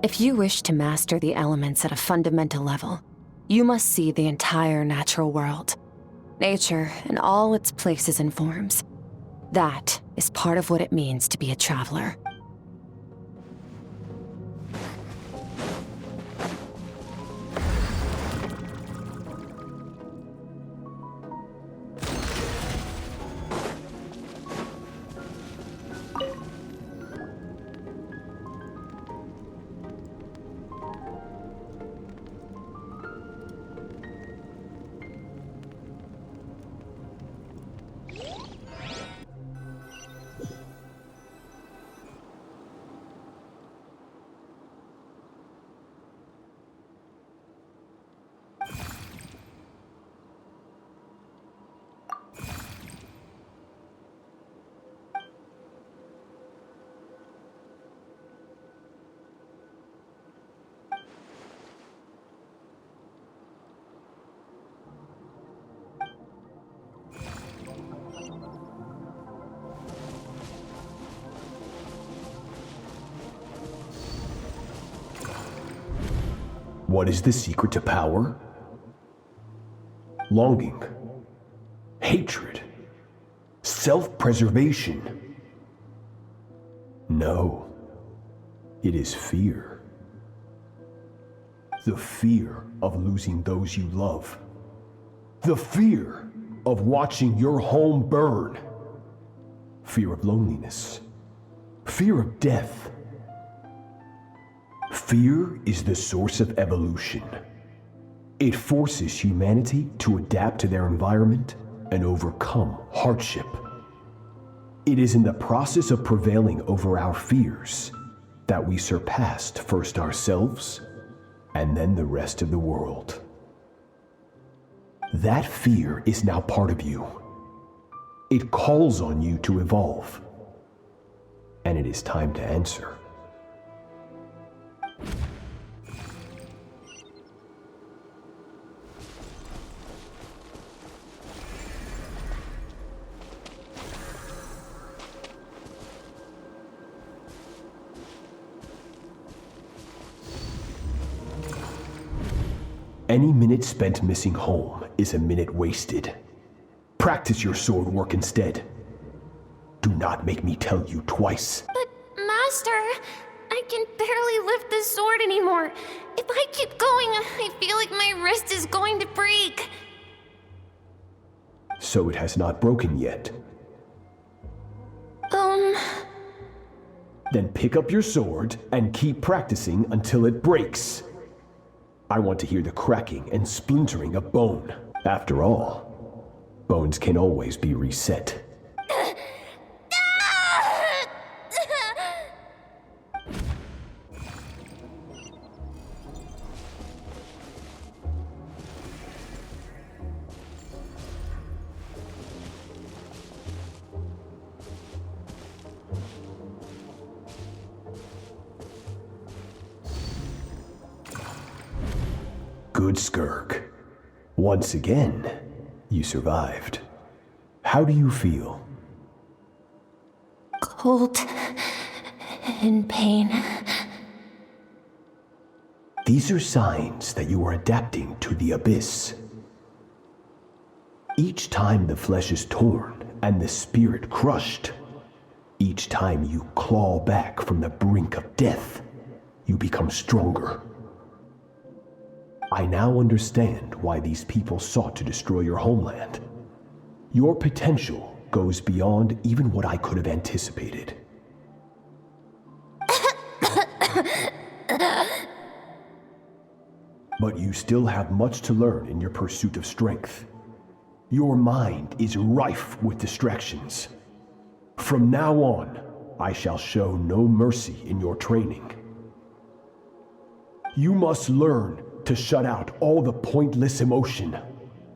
If you wish to master the elements at a fundamental level, you must see the entire natural world. Nature in all its places and forms. That is part of what it means to be a traveler. What is the secret to power? Longing, hatred, self-preservation. No, it is fear. The fear of losing those you love. The fear of watching your home burn. Fear of loneliness. Fear of death. Fear is the source of evolution. It forces humanity to adapt to their environment and overcome hardship. It is in the process of prevailing over our fears that we surpassed first ourselves and then the rest of the world. That fear is now part of you. It calls on you to evolve. And it is time to answer. Any minute spent missing home is a minute wasted. Practice your sword work instead. Do not make me tell you twice. But, Master, I can barely lift the sword anymore. If I keep going, I feel like my wrist is going to break. So it has not broken yet. Then pick up your sword and keep practicing until it breaks. I want to hear the cracking and splintering of bone. After all, bones can always be reset. Good, Skirk. Once again, you survived. How do you feel? Cold and pain. These are signs that you are adapting to the abyss. Each time the flesh is torn and the spirit crushed. Each time you claw back from the brink of death, you become stronger. I now understand why these people sought to destroy your homeland. Your potential goes beyond even what I could have anticipated. But you still have much to learn in your pursuit of strength. Your mind is rife with distractions. From now on, I shall show no mercy in your training. You must learn to shut out all the pointless emotion,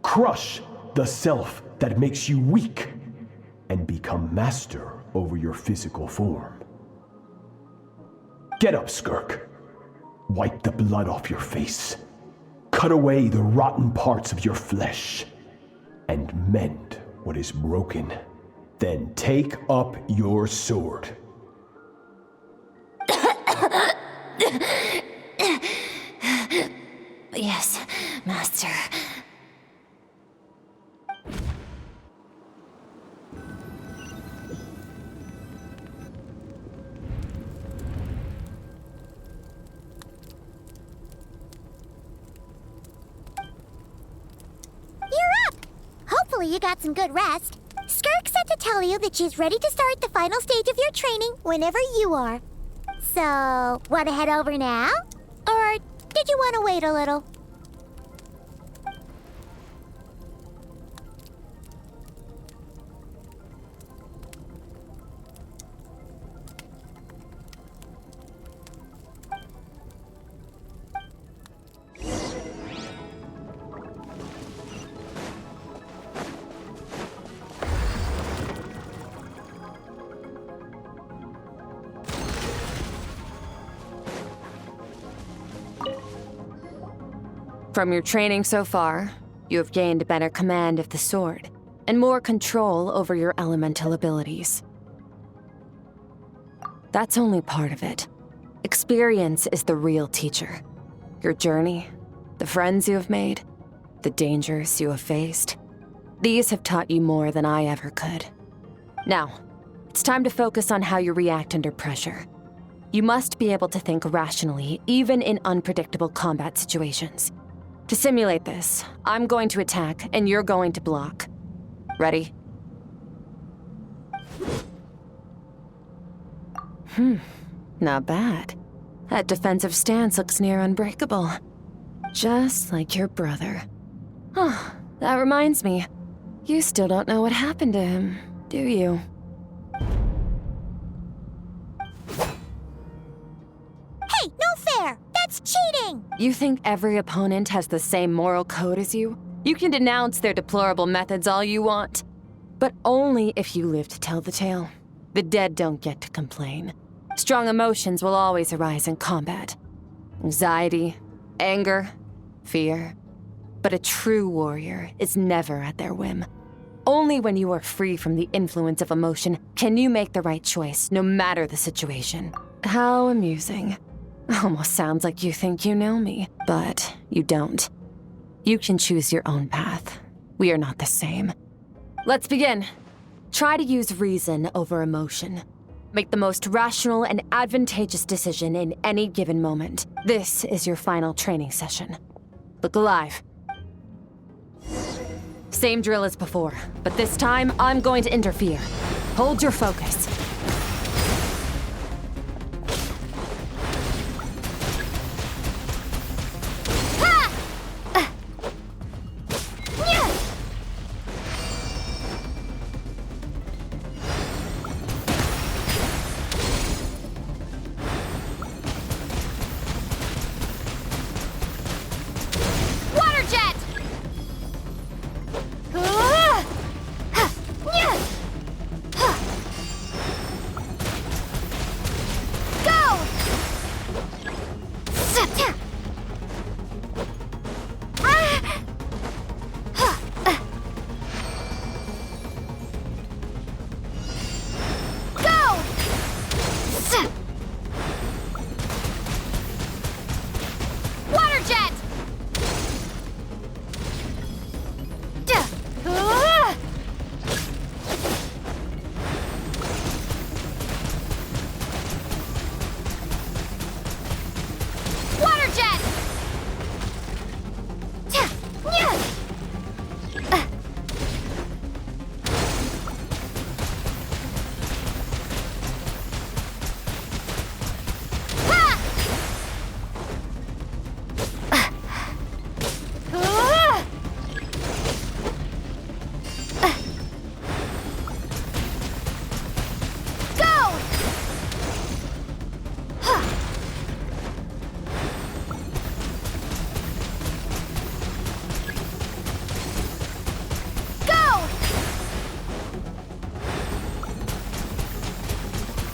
crush the self that makes you weak, and become master over your physical form. Get up, Skirk. Wipe the blood off your face. Cut away the rotten parts of your flesh. And mend what is broken. Then take up your sword. Yes, Master. Hopefully you got some good rest. Skirk said to tell you that she's ready to start the final stage of your training whenever you are. So, want to head over now? Or did you want to wait a little? From your training so far, you have gained better command of the sword and more control over your elemental abilities. That's only part of it. Experience is the real teacher. Your journey, the friends you have made, the dangers you have faced. These have taught you more than I ever could. Now, it's time to focus on how you react under pressure. You must be able to think rationally, even in unpredictable combat situations. To simulate this, I'm going to attack and you're going to block. Ready? Not bad. That defensive stance looks near unbreakable. Just like your brother. Oh, that reminds me. You still don't know what happened to him, do you? Hey, no fair! That's cheating! You think every opponent has the same moral code as you? You can denounce their deplorable methods all you want. But only if you live to tell the tale. The dead don't get to complain. Strong emotions will always arise in combat. Anxiety, anger, fear. But a true warrior is never at their whim. Only when you are free from the influence of emotion can you make the right choice, no matter the situation. How amusing. Almost sounds like you think you know me, but you don't. You can choose your own path. We are not the same. Let's begin. Try to use reason over emotion. Make the most rational and advantageous decision in any given moment. This is your final training session. Look alive. Same drill as before, but this time I'm going to interfere. Hold your focus.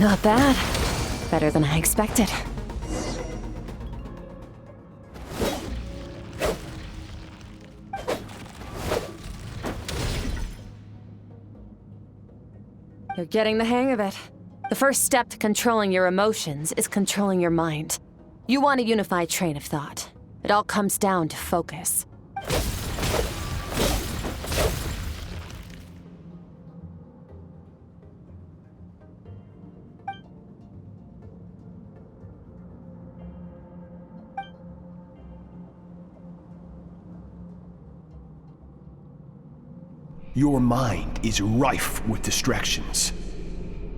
Not bad. Better than I expected. You're getting the hang of it. The first step to controlling your emotions is controlling your mind. You want a unified train of thought. It all comes down to focus. Your mind is rife with distractions.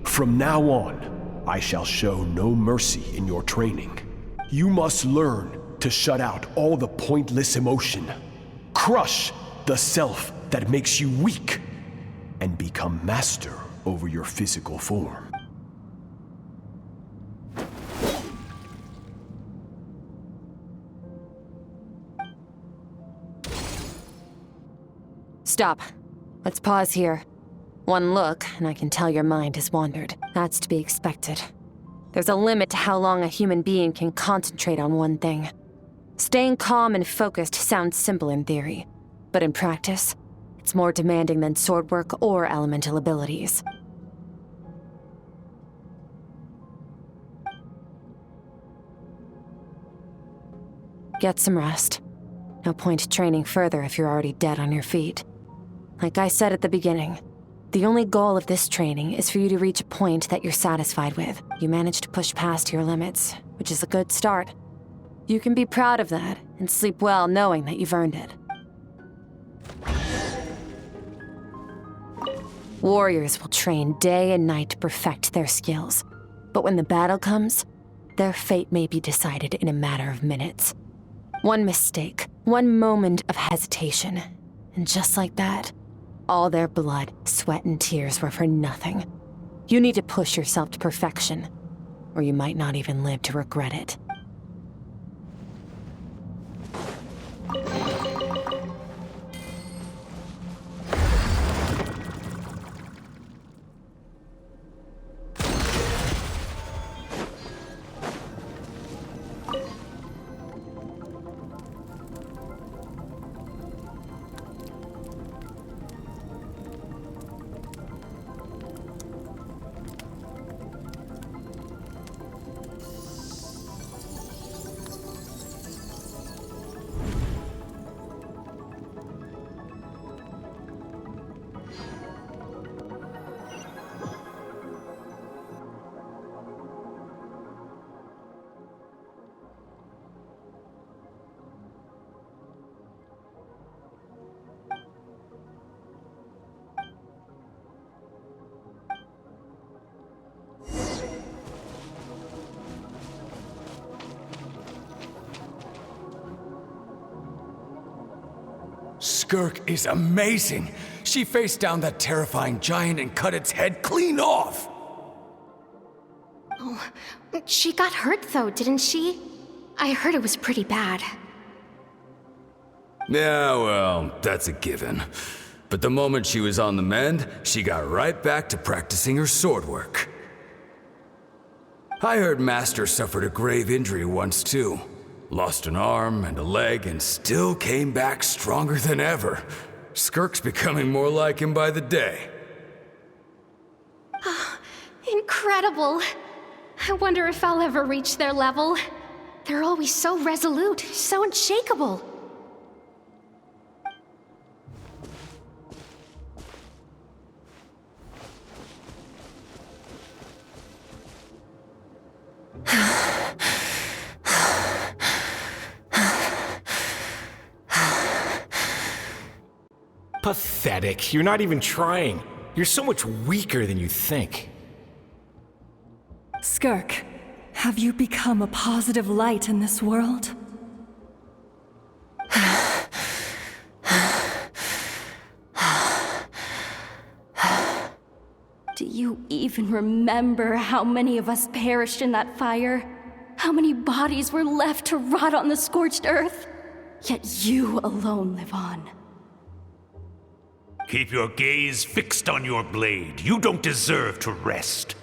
From now on, I shall show no mercy in your training. You must learn to shut out all the pointless emotion, crush the self that makes you weak, and become master over your physical form. Stop. Let's pause here. One look, and I can tell your mind has wandered. That's to be expected. There's a limit to how long a human being can concentrate on one thing. Staying calm and focused sounds simple in theory, but in practice, it's more demanding than sword work or elemental abilities. Get some rest. No point training further if you're already dead on your feet. Like I said at the beginning, the only goal of this training is for you to reach a point that you're satisfied with. You managed to push past your limits, which is a good start. You can be proud of that and sleep well knowing that you've earned it. Warriors will train day and night to perfect their skills, but when the battle comes, their fate may be decided in a matter of minutes. One mistake, one moment of hesitation, and just like that, all their blood, sweat, and tears were for nothing. You need to push yourself to perfection, or you might not even live to regret it. Skirk is amazing. She faced down that terrifying giant and cut its head clean off. Oh, she got hurt though, didn't she? I heard it was pretty bad. Yeah, well, that's a given. But the moment she was on the mend, she got right back to practicing her sword work. I heard Master suffered a grave injury once too. Lost an arm and a leg and still came back stronger than ever. Skirk's becoming more like him by the day. Oh, incredible. I wonder if I'll ever reach their level. They're always so resolute, so unshakable. Pathetic. You're not even trying. You're so much weaker than you think. Skirk, have you become a positive light in this world? Do you even remember how many of us perished in that fire? How many bodies were left to rot on the scorched earth? Yet you alone live on. Keep your gaze fixed on your blade. You don't deserve to rest.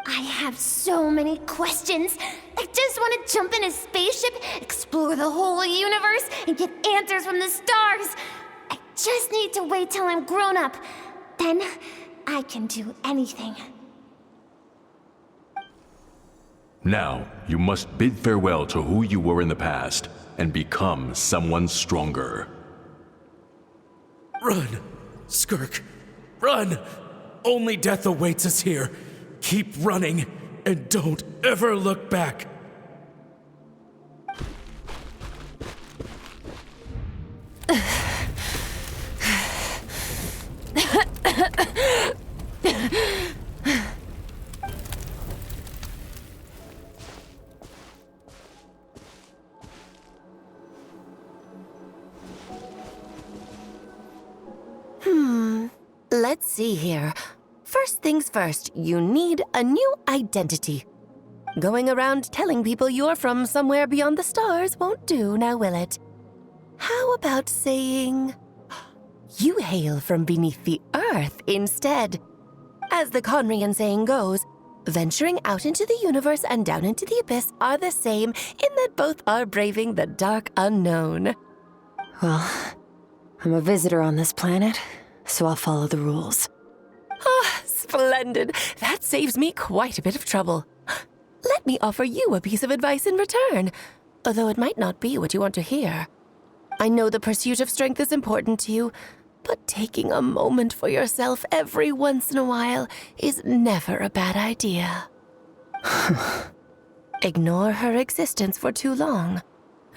I have so many questions. I just want to jump in a spaceship, explore the whole universe, and get answers from the stars. I just need to wait till I'm grown up. Then I can do anything. Now, you must bid farewell to who you were in the past and become someone stronger. Run, Skirk, run! Only death awaits us here. Keep running, and don't ever look back. Let's see here. First things first, you need a new identity. Going around telling people you're from somewhere beyond the stars won't do, now will it? How about saying you hail from beneath the earth instead? As the Conrian saying goes, venturing out into the universe and down into the abyss are the same in that both are braving the dark unknown. Well, I'm a visitor on this planet, so I'll follow the rules. Ah, splendid. That saves me quite a bit of trouble. Let me offer you a piece of advice in return, although it might not be what you want to hear. I know the pursuit of strength is important to you, but taking a moment for yourself every once in a while is never a bad idea. Ignore her existence for too long,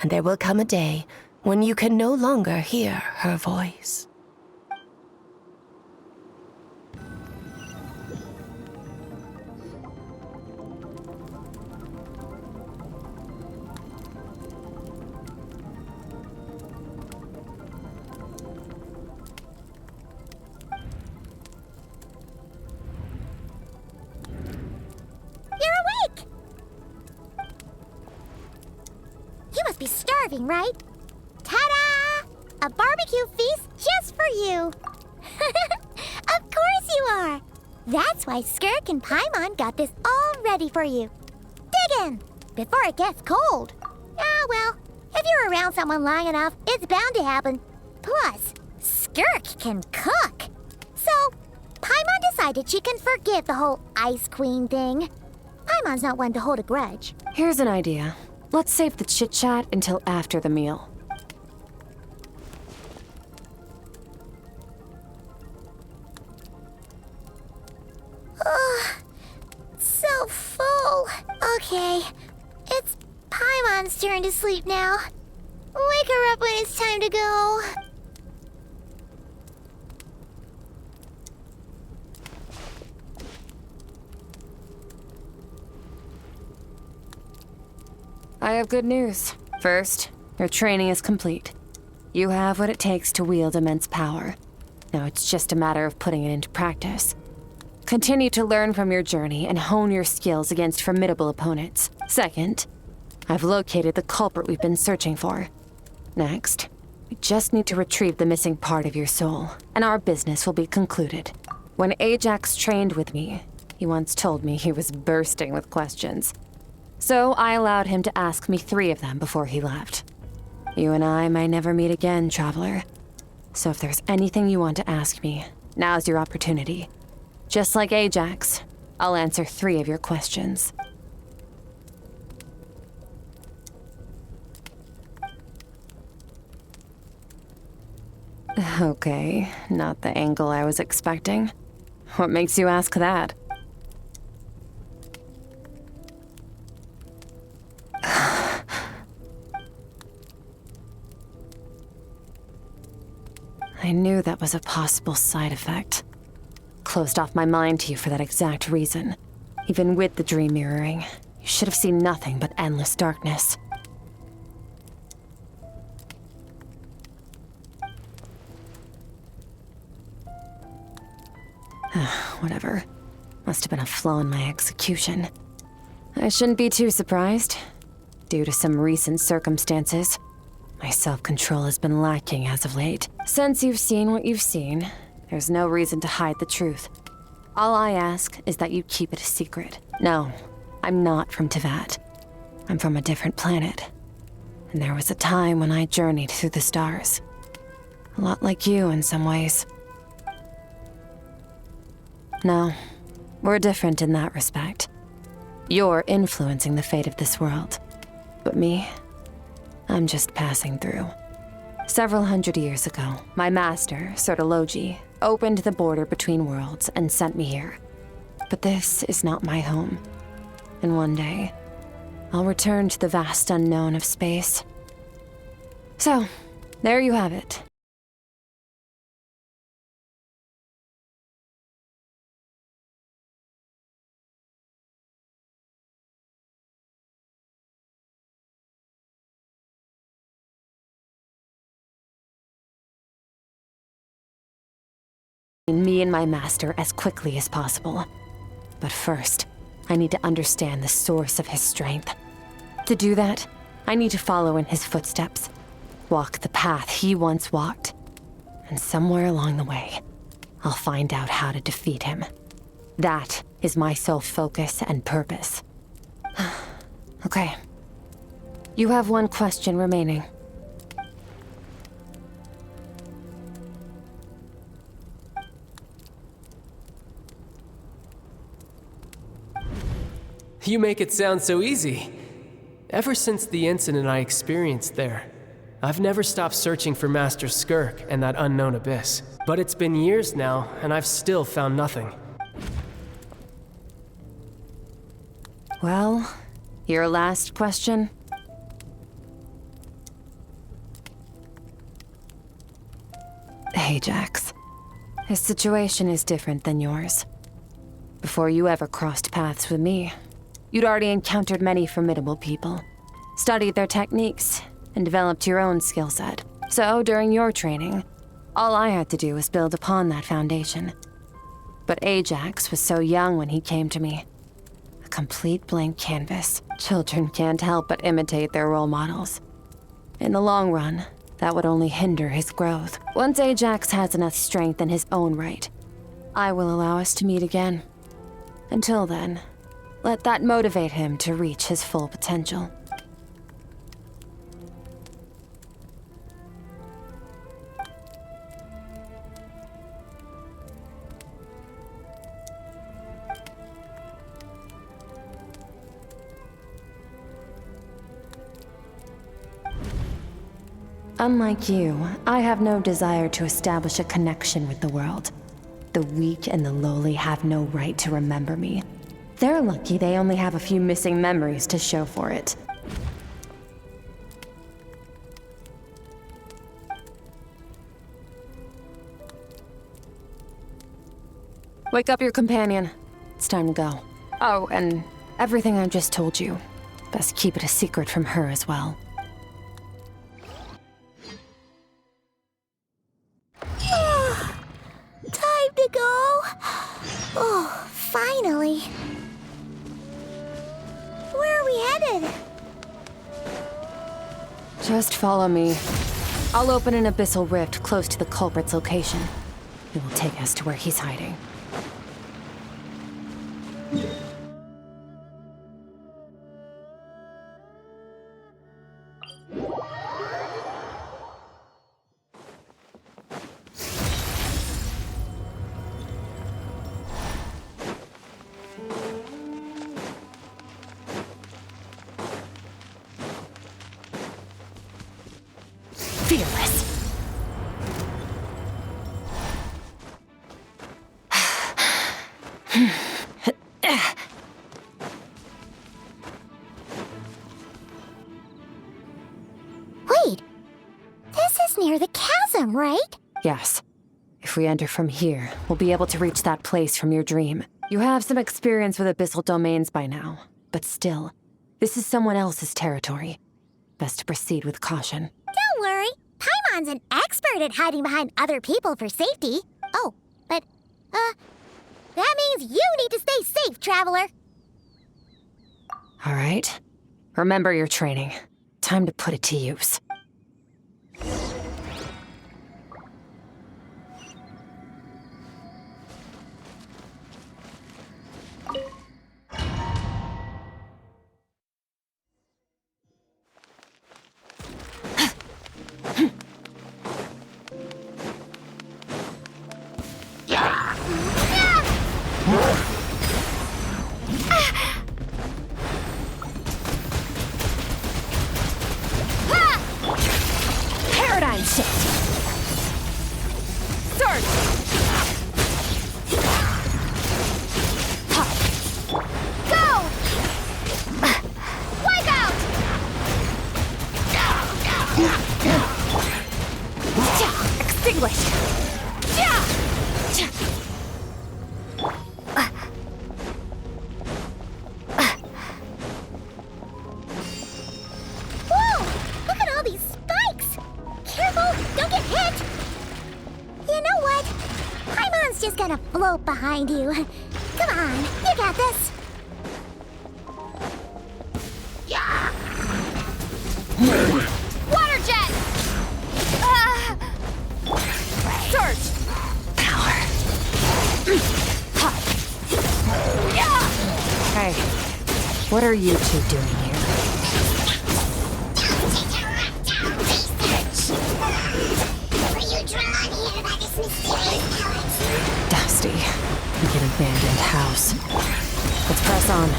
and there will come a day when you can no longer hear her voice. You must be starving, right? Ta-da! A barbecue feast just for you! Of course you are! That's why Skirk and Paimon got this all ready for you. Dig in! Before it gets cold. Ah, well, if you're around someone long enough, it's bound to happen. Plus, Skirk can cook. So, Paimon decided she can forgive the whole Ice Queen thing. Paimon's not one to hold a grudge. Here's an idea. Let's save the chit-chat until after the meal. Ugh, so full. Okay, it's Paimon's turn to sleep now. Wake her up when it's time to go. I have good news. First, your training is complete. You have what it takes to wield immense power. Now it's just a matter of putting it into practice. Continue to learn from your journey and hone your skills against formidable opponents. Second, I've located the culprit we've been searching for. Next, we just need to retrieve the missing part of your soul, and our business will be concluded. When Ajax trained with me, he once told me he was bursting with questions. So I allowed him to ask me 3 of them before he left. You and I might never meet again, Traveler. So if there's anything you want to ask me, now's your opportunity. Just like Ajax, I'll answer 3 of your questions. Okay, not the angle I was expecting. What makes you ask that? I knew that was a possible side effect. Closed off my mind to you for that exact reason. Even with the dream mirroring, you should have seen nothing but endless darkness. Whatever. Must have been a flaw in my execution. I shouldn't be too surprised. Due to some recent circumstances, my self-control has been lacking as of late. Since you've seen what you've seen, there's no reason to hide the truth. All I ask is that you keep it a secret. No, I'm not from Teyvat. I'm from a different planet. And there was a time when I journeyed through the stars. A lot like you in some ways. No, we're different in that respect. You're influencing the fate of this world. But me, I'm just passing through. Several hundred years ago, my master, Sertologi, opened the border between worlds and sent me here. But this is not my home. And one day, I'll return to the vast unknown of space. So, there you have it. Me and my master as quickly as possible. But first, I need to understand the source of his strength. To do that, I need to follow in his footsteps, walk the path he once walked, and somewhere along the way, I'll find out how to defeat him. That is my sole focus and purpose. Okay. You have one question remaining. You make it sound so easy. Ever since the incident I experienced there, I've never stopped searching for Master Skirk and that unknown abyss. But it's been years now, and I've still found nothing. Well, your last question? Ajax. His situation is different than yours. Before you ever crossed paths with me, you'd already encountered many formidable people, studied their techniques, and developed your own skill set. So, during your training, all I had to do was build upon that foundation. But Ajax was so young when he came to me. A complete blank canvas. Children can't help but imitate their role models. In the long run, that would only hinder his growth. Once Ajax has enough strength in his own right, I will allow us to meet again. Until then, let that motivate him to reach his full potential. Unlike you, I have no desire to establish a connection with the world. The weak and the lowly have no right to remember me. They're lucky they only have a few missing memories to show for it. Wake up your companion. It's time to go. Oh, and everything I just told you. Best keep it a secret from her as well. Time to go. Oh, finally. Where are we headed? Just follow me. I'll open an abyssal rift close to the culprit's location. It will take us to where he's hiding. Fearless. Wait, this is near the chasm, right? Yes. If we enter from here, we'll be able to reach that place from your dream. You have some experience with abyssal domains by now, but still, this is someone else's territory. Best to proceed with caution. Don't worry. Paimon's an expert at hiding behind other people for safety. Oh, but, that means you need to stay safe, traveler. All right. Remember your training. Time to put it to use. float behind you. Come on, you got this. Yeah! Water jet! Surge! Power. Hey, what are you two doing here? Were you drawn here by this mysterious power? Dusty, like an abandoned house. Let's press on.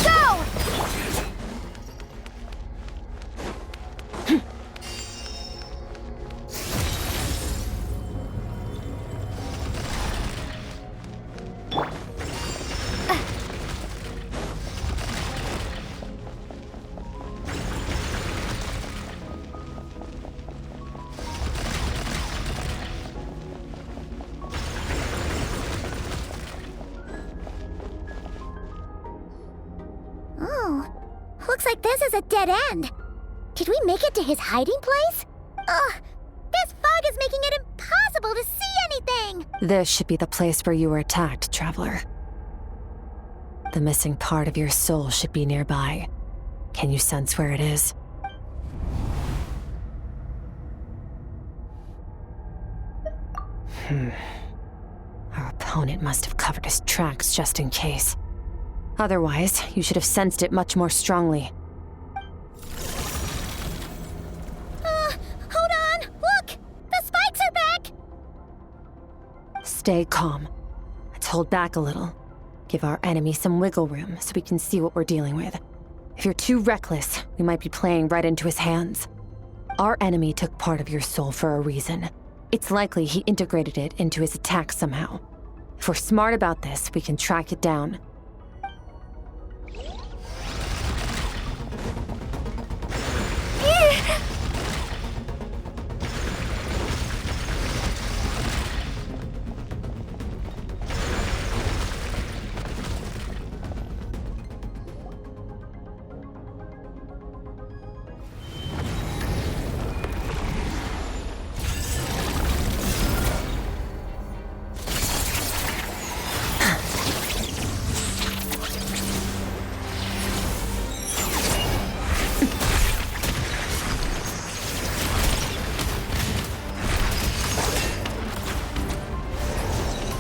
Go! Oh, looks like this is a dead end. Did we make it to his hiding place? Ugh, this fog is making it impossible to see anything! This should be the place where you were attacked, Traveler. The missing part of your soul should be nearby. Can you sense where it is? Our opponent must have covered his tracks just in case. Otherwise, you should have sensed it much more strongly. Hold on! Look! The spikes are back! Stay calm. Let's hold back a little. Give our enemy some wiggle room so we can see what we're dealing with. If you're too reckless, we might be playing right into his hands. Our enemy took part of your soul for a reason. It's likely he integrated it into his attack somehow. If we're smart about this, we can track it down.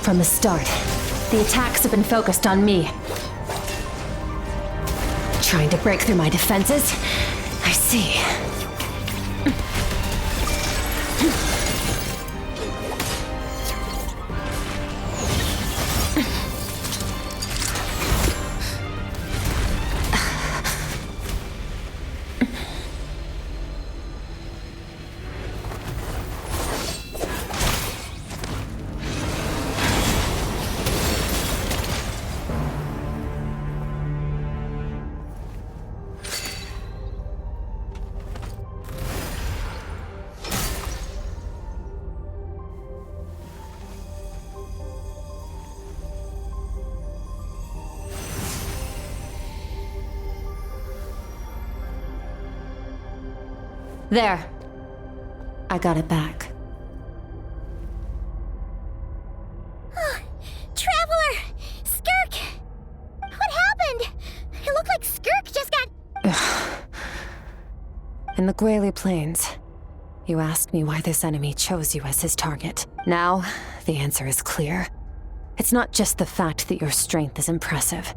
From the start, the attacks have been focused on me. Trying to break through my defenses? I see. There. I got it back. Traveler! Skirk! What happened? It looked like Skirk just got... In the Guili Plains, you asked me why this enemy chose you as his target. Now, the answer is clear. It's not just the fact that your strength is impressive.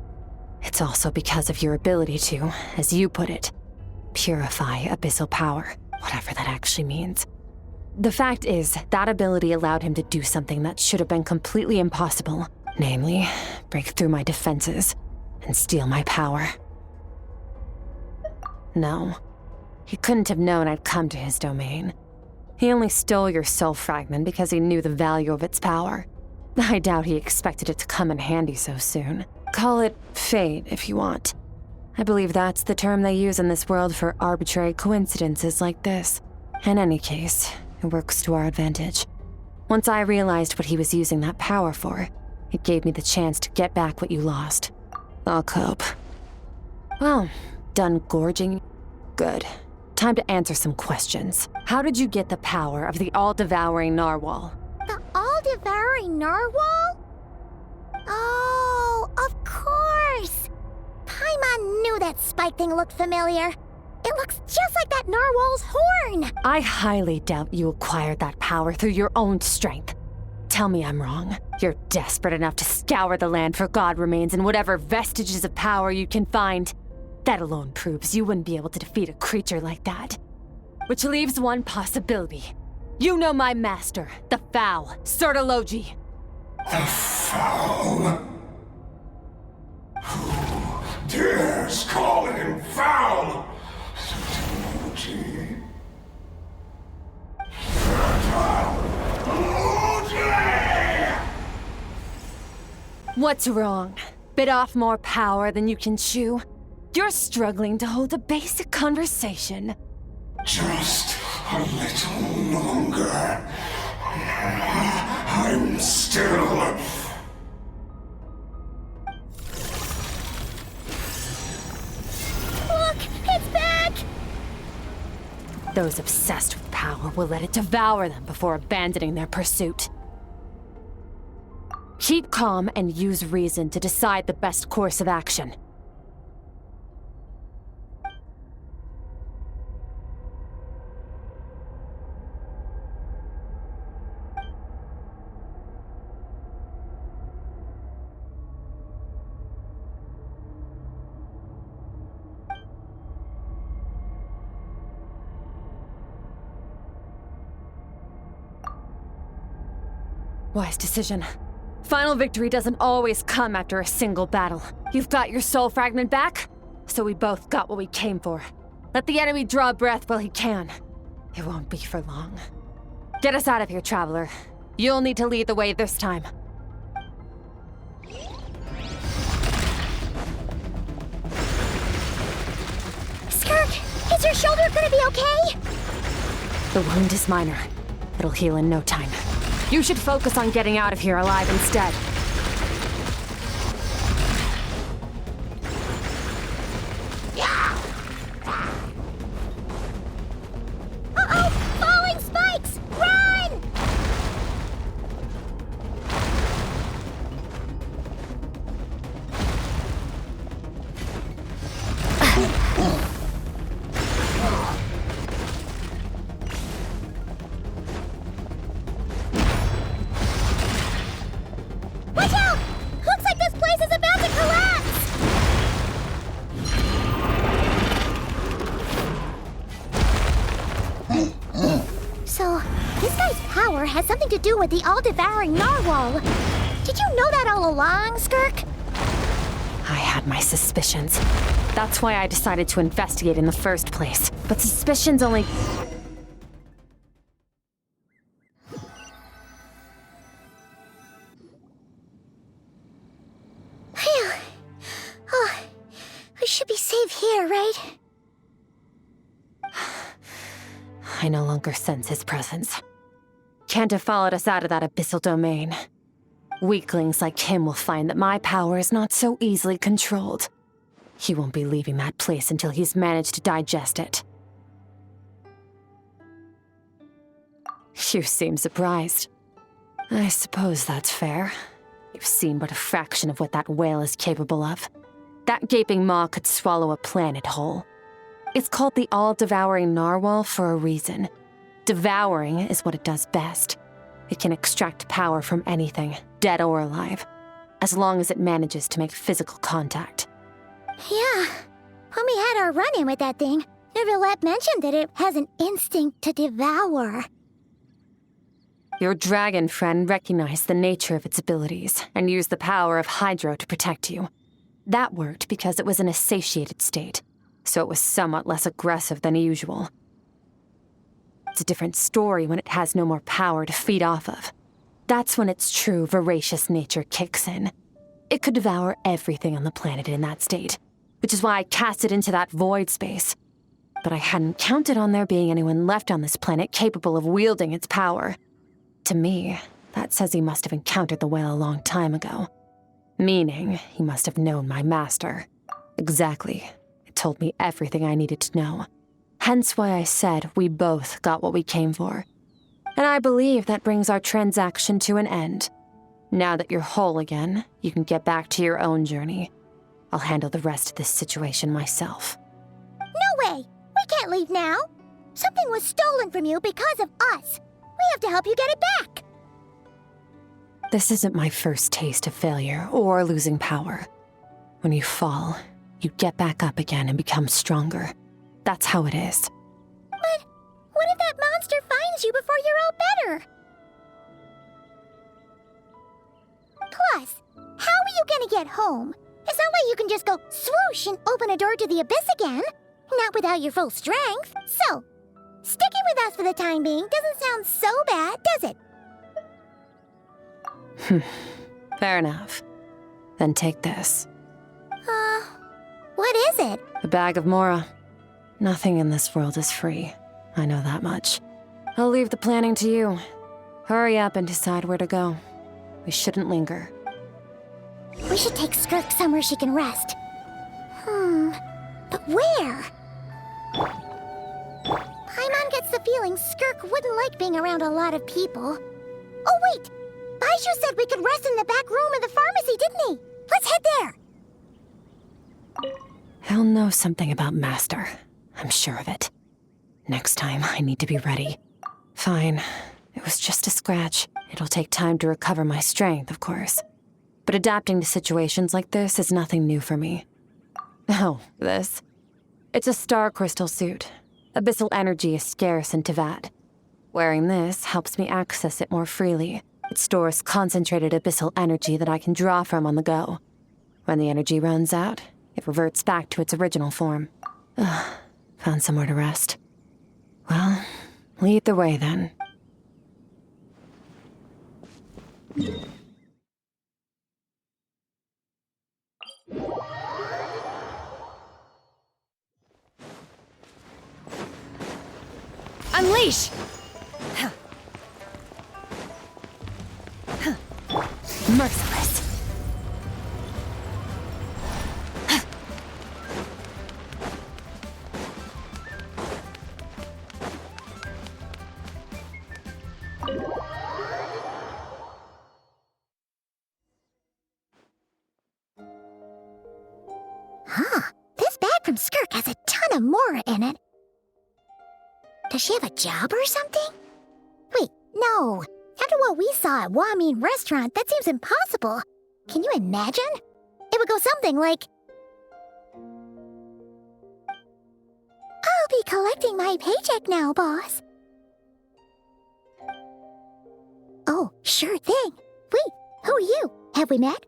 It's also because of your ability to, as you put it, purify abyssal power, whatever that actually means. The fact is, that ability allowed him to do something that should have been completely impossible. Namely, break through my defenses and steal my power. No, he couldn't have known I'd come to his domain. He only stole your soul fragment because he knew the value of its power. I doubt he expected it to come in handy so soon. Call it fate if you want. I believe that's the term they use in this world for arbitrary coincidences like this. In any case, it works to our advantage. Once I realized what he was using that power for, it gave me the chance to get back what you lost. I'll cope. Well, done gorging. Good. Time to answer some questions. How did you get the power of the all-devouring narwhal? The all-devouring narwhal? Oh, of course! Paimon knew that spike thing looked familiar. It looks just like that narwhal's horn! I highly doubt you acquired that power through your own strength. Tell me I'm wrong. You're desperate enough to scour the land for god remains and whatever vestiges of power you can find. That alone proves you wouldn't be able to defeat a creature like that. Which leaves one possibility. You know my master, the Foul, Sertologi. The Foul? Who dares call him foul? Sertologi. What's wrong? Bit off more power than you can chew? You're struggling to hold a basic conversation. Just a little longer. I'm still... Look! It's back! Those obsessed with power will let it devour them before abandoning their pursuit. Keep calm and use reason to decide the best course of action. Wise decision. Final victory doesn't always come after a single battle. You've got your soul fragment back, so we both got what we came for. Let the enemy draw breath while he can. It won't be for long. Get us out of here, traveler. You'll need to lead the way this time. Skirk, is your shoulder gonna be okay? The wound is minor. It'll heal in no time. You should focus on getting out of here alive instead. Uh-oh! Falling spikes! Run! Watch out! Looks like this place is about to collapse! So, this guy's power has something to do with the all-devouring narwhal. Did you know that all along, Skirk? I had my suspicions. That's why I decided to investigate in the first place. But suspicions only... Phew. Oh, we should be safe here, right? I no longer sense his presence. Can't have followed us out of that abyssal domain. Weaklings like him will find that my power is not so easily controlled. He won't be leaving that place until he's managed to digest it. You seem surprised. I suppose that's fair. You've seen but a fraction of what that whale is capable of. That gaping maw could swallow a planet whole. It's called the all-devouring narwhal for a reason. Devouring is what it does best. It can extract power from anything, dead or alive, as long as it manages to make physical contact. Yeah. When we had our run-in with that thing, Neverlet mentioned that it has an instinct to devour. Your dragon friend recognized the nature of its abilities and used the power of Hydro to protect you. That worked because it was in a satiated state, so it was somewhat less aggressive than usual. It's a different story when it has no more power to feed off of. That's when its true voracious nature kicks in. It could devour everything on the planet in that state, which is why I cast it into that void space. But I hadn't counted on there being anyone left on this planet capable of wielding its power. To me, that says he must have encountered the whale a long time ago. Meaning, he must have known my master. Exactly. It told me everything I needed to know. Hence why I said we both got what we came for. And I believe that brings our transaction to an end. Now that you're whole again, you can get back to your own journey. I'll handle the rest of this situation myself. No way! We can't leave now! Something was stolen from you because of us! We have to help you get it back! This isn't my first taste of failure or losing power. When you fall, you get back up again and become stronger. That's how it is. But what if that monster finds you before you're all better? Plus, how are you gonna get home? It's not like you can just go swoosh and open a door to the abyss again. Not without your full strength. So, sticking with us for the time being doesn't sound so bad, does it? Fair enough. Then take this. What is it? A bag of Mora. Nothing in this world is free. I know that much. I'll leave the planning to you. Hurry up and decide where to go. We shouldn't linger. We should take Skirk somewhere she can rest. But where? Paimon gets the feeling Skirk wouldn't like being around a lot of people. Oh wait! Baizhu said we could rest in the back room of the pharmacy, didn't he? Let's head there! He'll know something about Master. I'm sure of it. Next time, I need to be ready. Fine. It was just a scratch. It'll take time to recover my strength, of course. But adapting to situations like this is nothing new for me. Oh, this? It's a star crystal suit. Abyssal energy is scarce in Tevat. Wearing this helps me access it more freely. It stores concentrated abyssal energy that I can draw from on the go. When the energy runs out, it reverts back to its original form. Found somewhere to rest. Well, lead the way then. Unleash! Merciless. This bag from Skirk has a ton of Mora in it. Does she have a job or something? Wait, no. After what we saw at Wamin Restaurant, that seems impossible. Can you imagine? It would go something like... I'll be collecting my paycheck now, boss. Oh, sure thing. Wait, who are you? Have we met?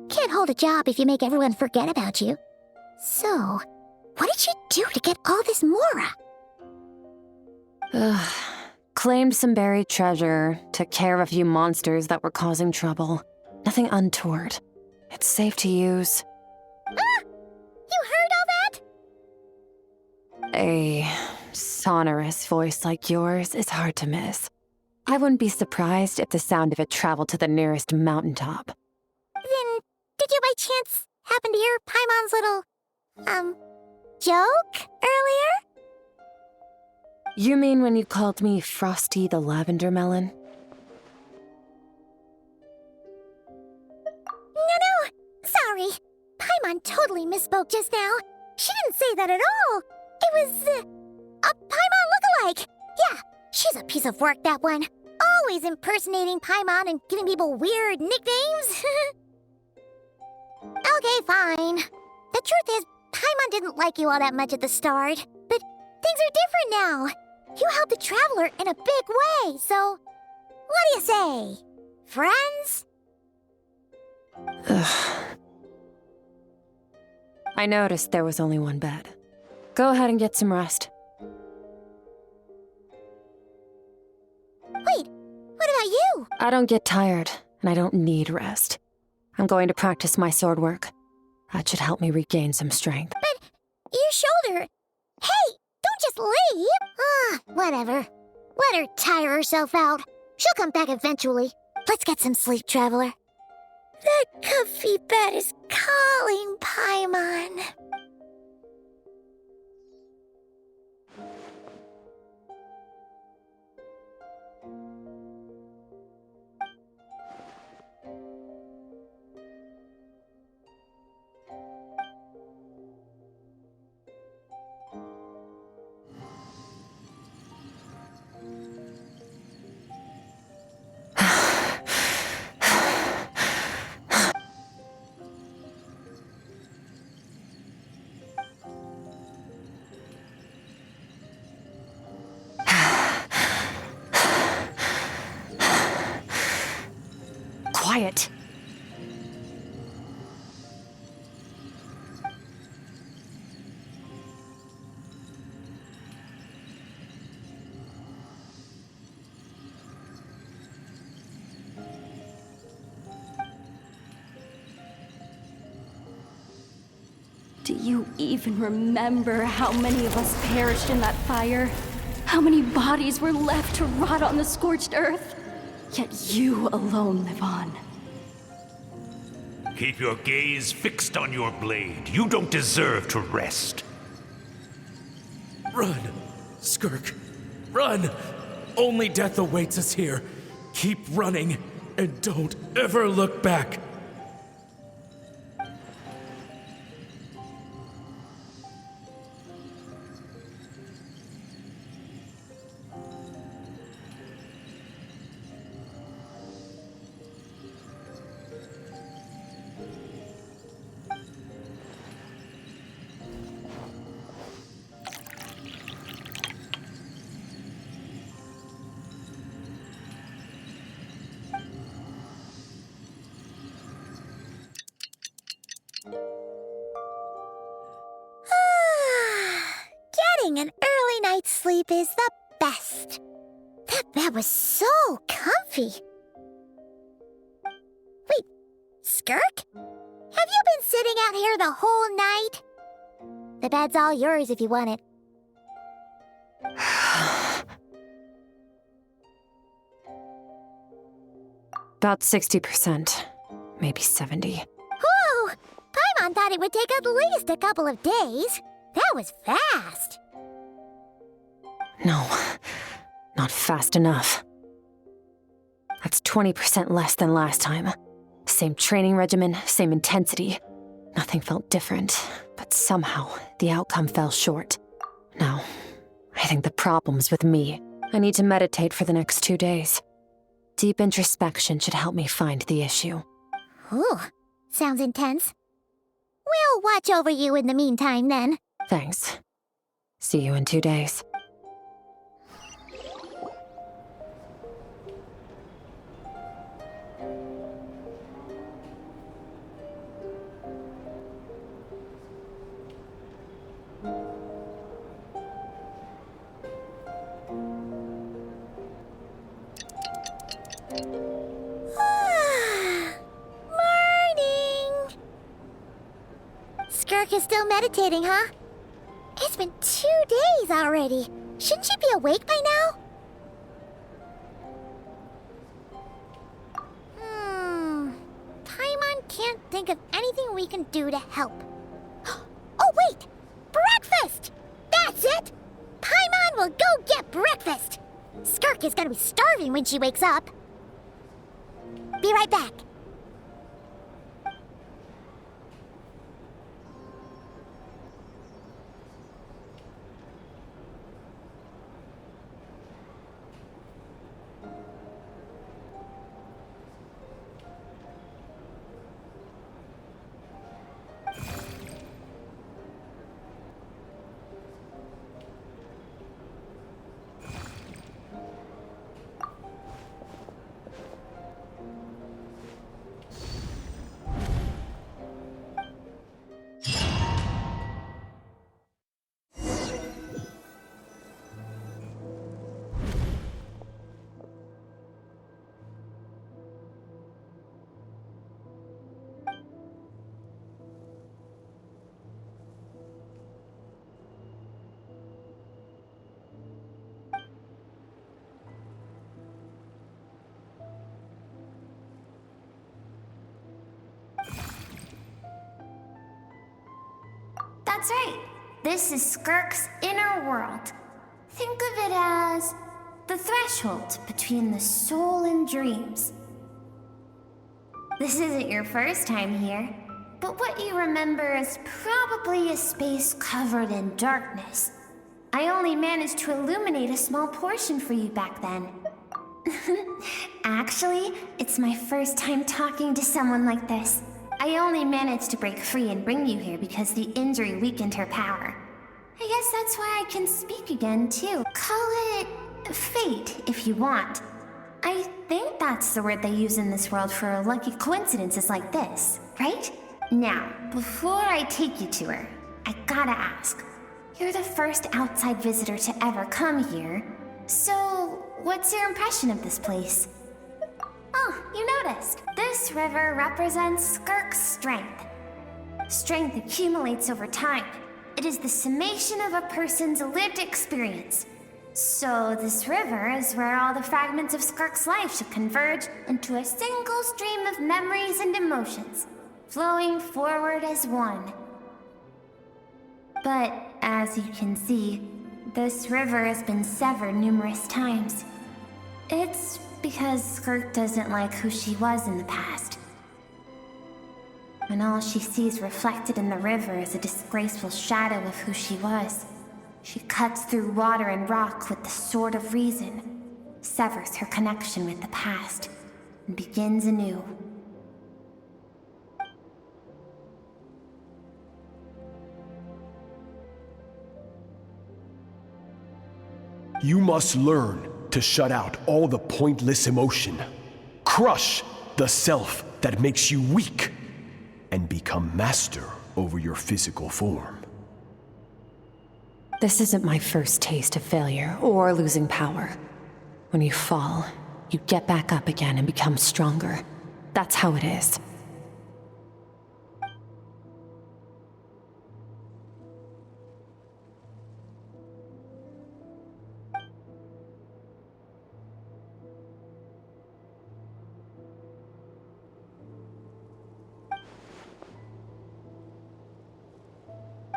Can't hold a job if you make everyone forget about you. So, what did you do to get all this Mora? Claimed some buried treasure, took care of a few monsters that were causing trouble. Nothing untoward. It's safe to use. You heard all that? A sonorous voice like yours is hard to miss. I wouldn't be surprised if the sound of it traveled to the nearest mountaintop. Then, did you by chance happen to hear Paimon's little, joke earlier? You mean when you called me Frosty the Lavender Melon? No, sorry. Paimon totally misspoke just now. She didn't say that at all. It was, a Paimon lookalike. Yeah, she's a piece of work, that one. Always impersonating Paimon and giving people weird nicknames. Okay, fine. The truth is, Paimon didn't like you all that much at the start. But things are different now. You helped the Traveler in a big way, so... What do you say? Friends? I noticed there was only one bed. Go ahead and get some rest. Wait, what about you? I don't get tired, and I don't need rest. I'm going to practice my sword work. That should help me regain some strength. But your shoulder... Hey, don't just leave! Whatever. Let her tire herself out. She'll come back eventually. Let's get some sleep, Traveler. That comfy bed is calling, Paimon. quiet. Do you even remember how many of us perished in that fire? How many bodies were left to rot on the scorched earth? Yet you alone live on. Keep your gaze fixed on your blade. You don't deserve to rest. Run, Skirk. Run! Only death awaits us here. Keep running, and don't ever look back. Getting an early night's sleep is the best. That bed was so comfy. Wait, Skirk? Have you been sitting out here the whole night? The bed's all yours if you want it. About 60%, maybe 70. Whoa! Paimon thought it would take at least a couple of days. That was fast. No, not fast enough. That's 20% less than last time. Same training regimen, same intensity. Nothing felt different, but somehow the outcome fell short. No, I think the problem's with me. I need to meditate for the next 2 days. Deep introspection should help me find the issue. Ooh, sounds intense. We'll watch over you in the meantime, then. Thanks. See you in 2 days. Morning! Skirk is still meditating, huh? It's been 2 days already. Shouldn't she be awake by now? Paimon can't think of anything we can do to help. Oh, wait! Breakfast! That's it! Paimon will go get breakfast! Skirk is gonna be starving when she wakes up. Be right back. That's right. This is Skirk's inner world. Think of it as the threshold between the soul and dreams. This isn't your first time here, but what you remember is probably a space covered in darkness. I only managed to illuminate a small portion for you back then. Actually, it's my first time talking to someone like this. I only managed to break free and bring you here because the injury weakened her power. I guess that's why I can speak again, too. Call it fate, if you want. I think that's the word they use in this world for lucky coincidences like this, right? Now, before I take you to her, I gotta ask. You're the first outside visitor to ever come here, so what's your impression of this place? Oh, you noticed. This river represents Skirk's strength. Strength accumulates over time. It is the summation of a person's lived experience. So this river is where all the fragments of Skirk's life should converge into a single stream of memories and emotions, flowing forward as one. But as you can see, this river has been severed numerous times. It's because Skirk doesn't like who she was in the past. And all she sees reflected in the river is a disgraceful shadow of who she was. She cuts through water and rock with the sword of reason, severs her connection with the past, and begins anew. You must learn to shut out all the pointless emotion. Crush the self that makes you weak, and become master over your physical form. This isn't my first taste of failure or losing power. When you fall, you get back up again and become stronger. That's how it is.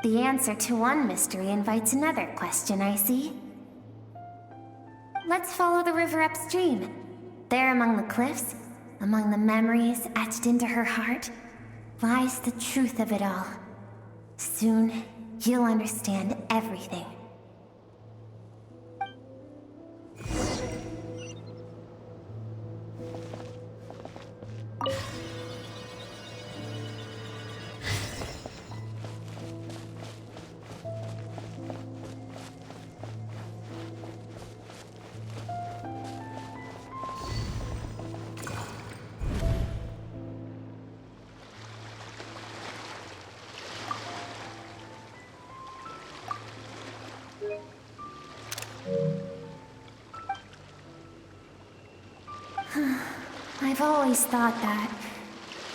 The answer to one mystery invites another question, I see. Let's follow the river upstream. There among the cliffs, among the memories etched into her heart, lies the truth of it all. Soon, you'll understand everything. I've always thought that,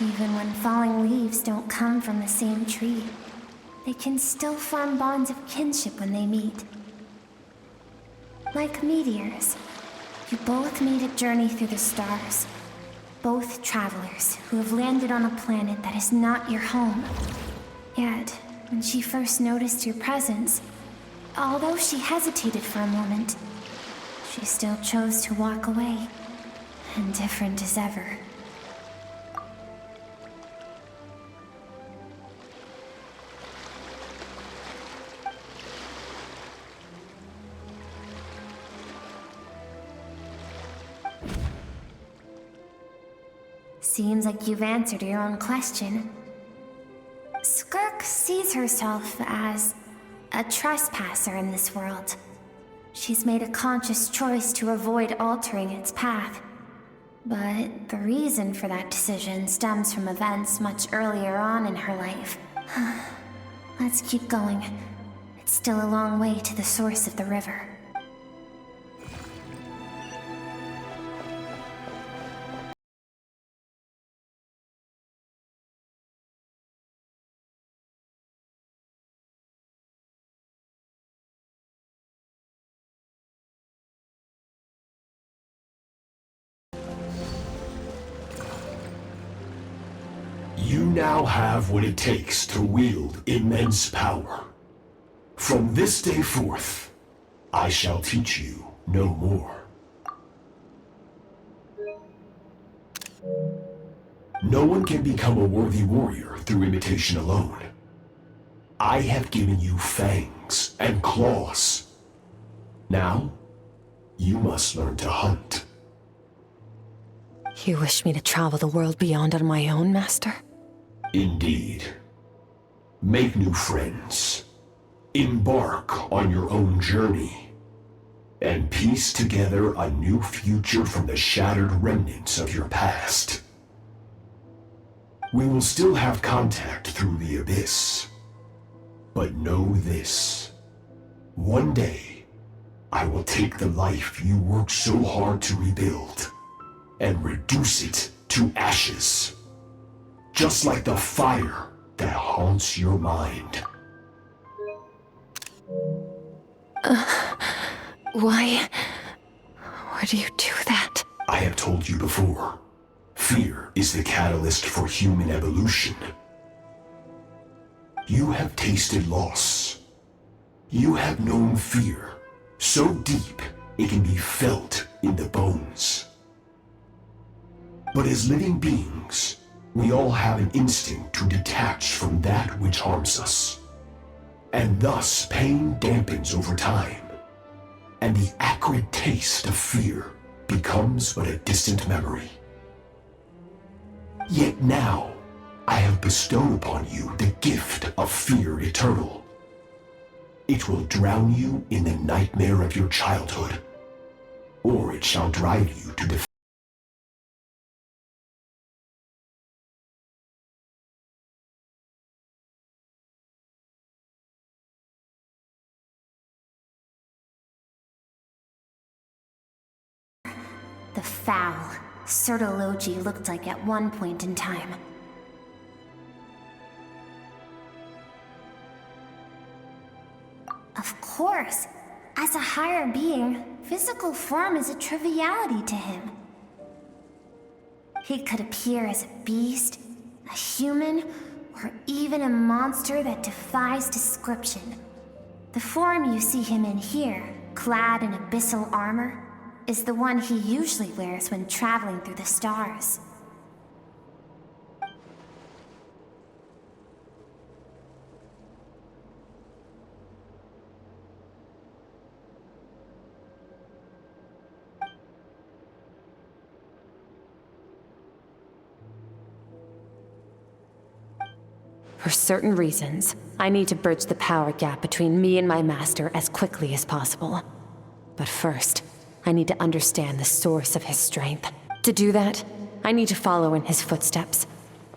even when falling leaves don't come from the same tree, they can still form bonds of kinship when they meet. Like meteors, you both made a journey through the stars. Both travelers who have landed on a planet that is not your home. Yet, when she first noticed your presence, although she hesitated for a moment, she still chose to walk away. Indifferent as ever. Seems like you've answered your own question. Skirk sees herself as a trespasser in this world. She's made a conscious choice to avoid altering its path. But the reason for that decision stems from events much earlier on in her life. Let's keep going. It's still a long way to the source of the river. You now have what it takes to wield immense power. From this day forth, I shall teach you no more. No one can become a worthy warrior through imitation alone. I have given you fangs and claws. Now, you must learn to hunt. You wish me to travel the world beyond on my own, Master? Indeed. Make new friends. Embark on your own journey. and piece together a new future from the shattered remnants of your past. We will still have contact through the abyss. But know this. One day, I will take the life you worked so hard to rebuild and reduce it to ashes. Just like the fire that haunts your mind. Why do you do that? I have told you before, fear is the catalyst for human evolution. You have tasted loss. You have known fear, so deep it can be felt in the bones. But as living beings, we all have an instinct to detach from that which harms us. And thus pain dampens over time, and the acrid taste of fear becomes but a distant memory. Yet now, I have bestowed upon you the gift of fear eternal. It will drown you in the nightmare of your childhood, or it shall drive you to defeat. The foul Sertology looked like at one point in time. Of course, as a higher being, physical form is a triviality to him. He could appear as a beast, a human, or even a monster that defies description. The form you see him in here, clad in abyssal armor, is the one he usually wears when traveling through the stars. For certain reasons, I need to bridge the power gap between me and my master as quickly as possible. But first, I need to understand the source of his strength. To do that, I need to follow in his footsteps,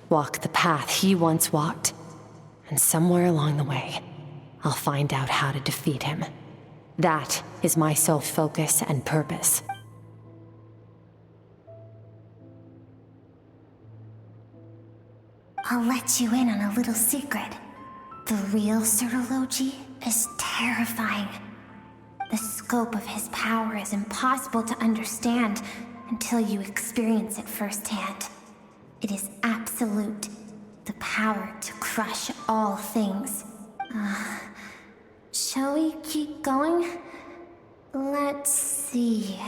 walk the path he once walked, and somewhere along the way, I'll find out how to defeat him. That is my sole focus and purpose. I'll let you in on a little secret. The real Sertology is terrifying. The scope of his power is impossible to understand until you experience it firsthand. It is absolute, the power to crush all things. Shall we keep going? Let's see.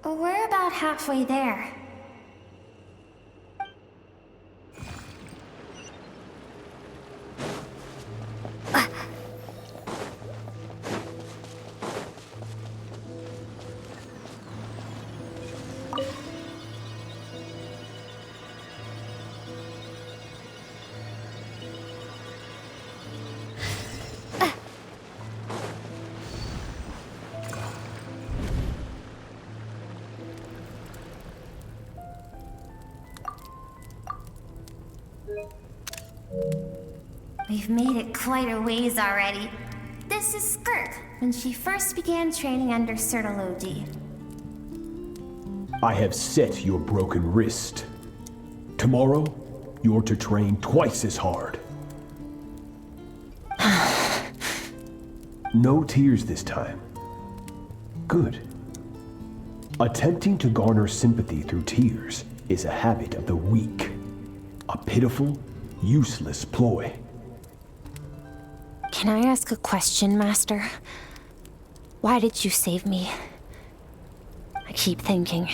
We're about halfway there. We've made it quite a ways already. This is Skirk, when she first began training under Sertology. I have set your broken wrist. Tomorrow, you're to train twice as hard. No tears this time. Good. Attempting to garner sympathy through tears is a habit of the weak. A pitiful, useless ploy. Can I ask a question, Master? Why did you save me? I keep thinking,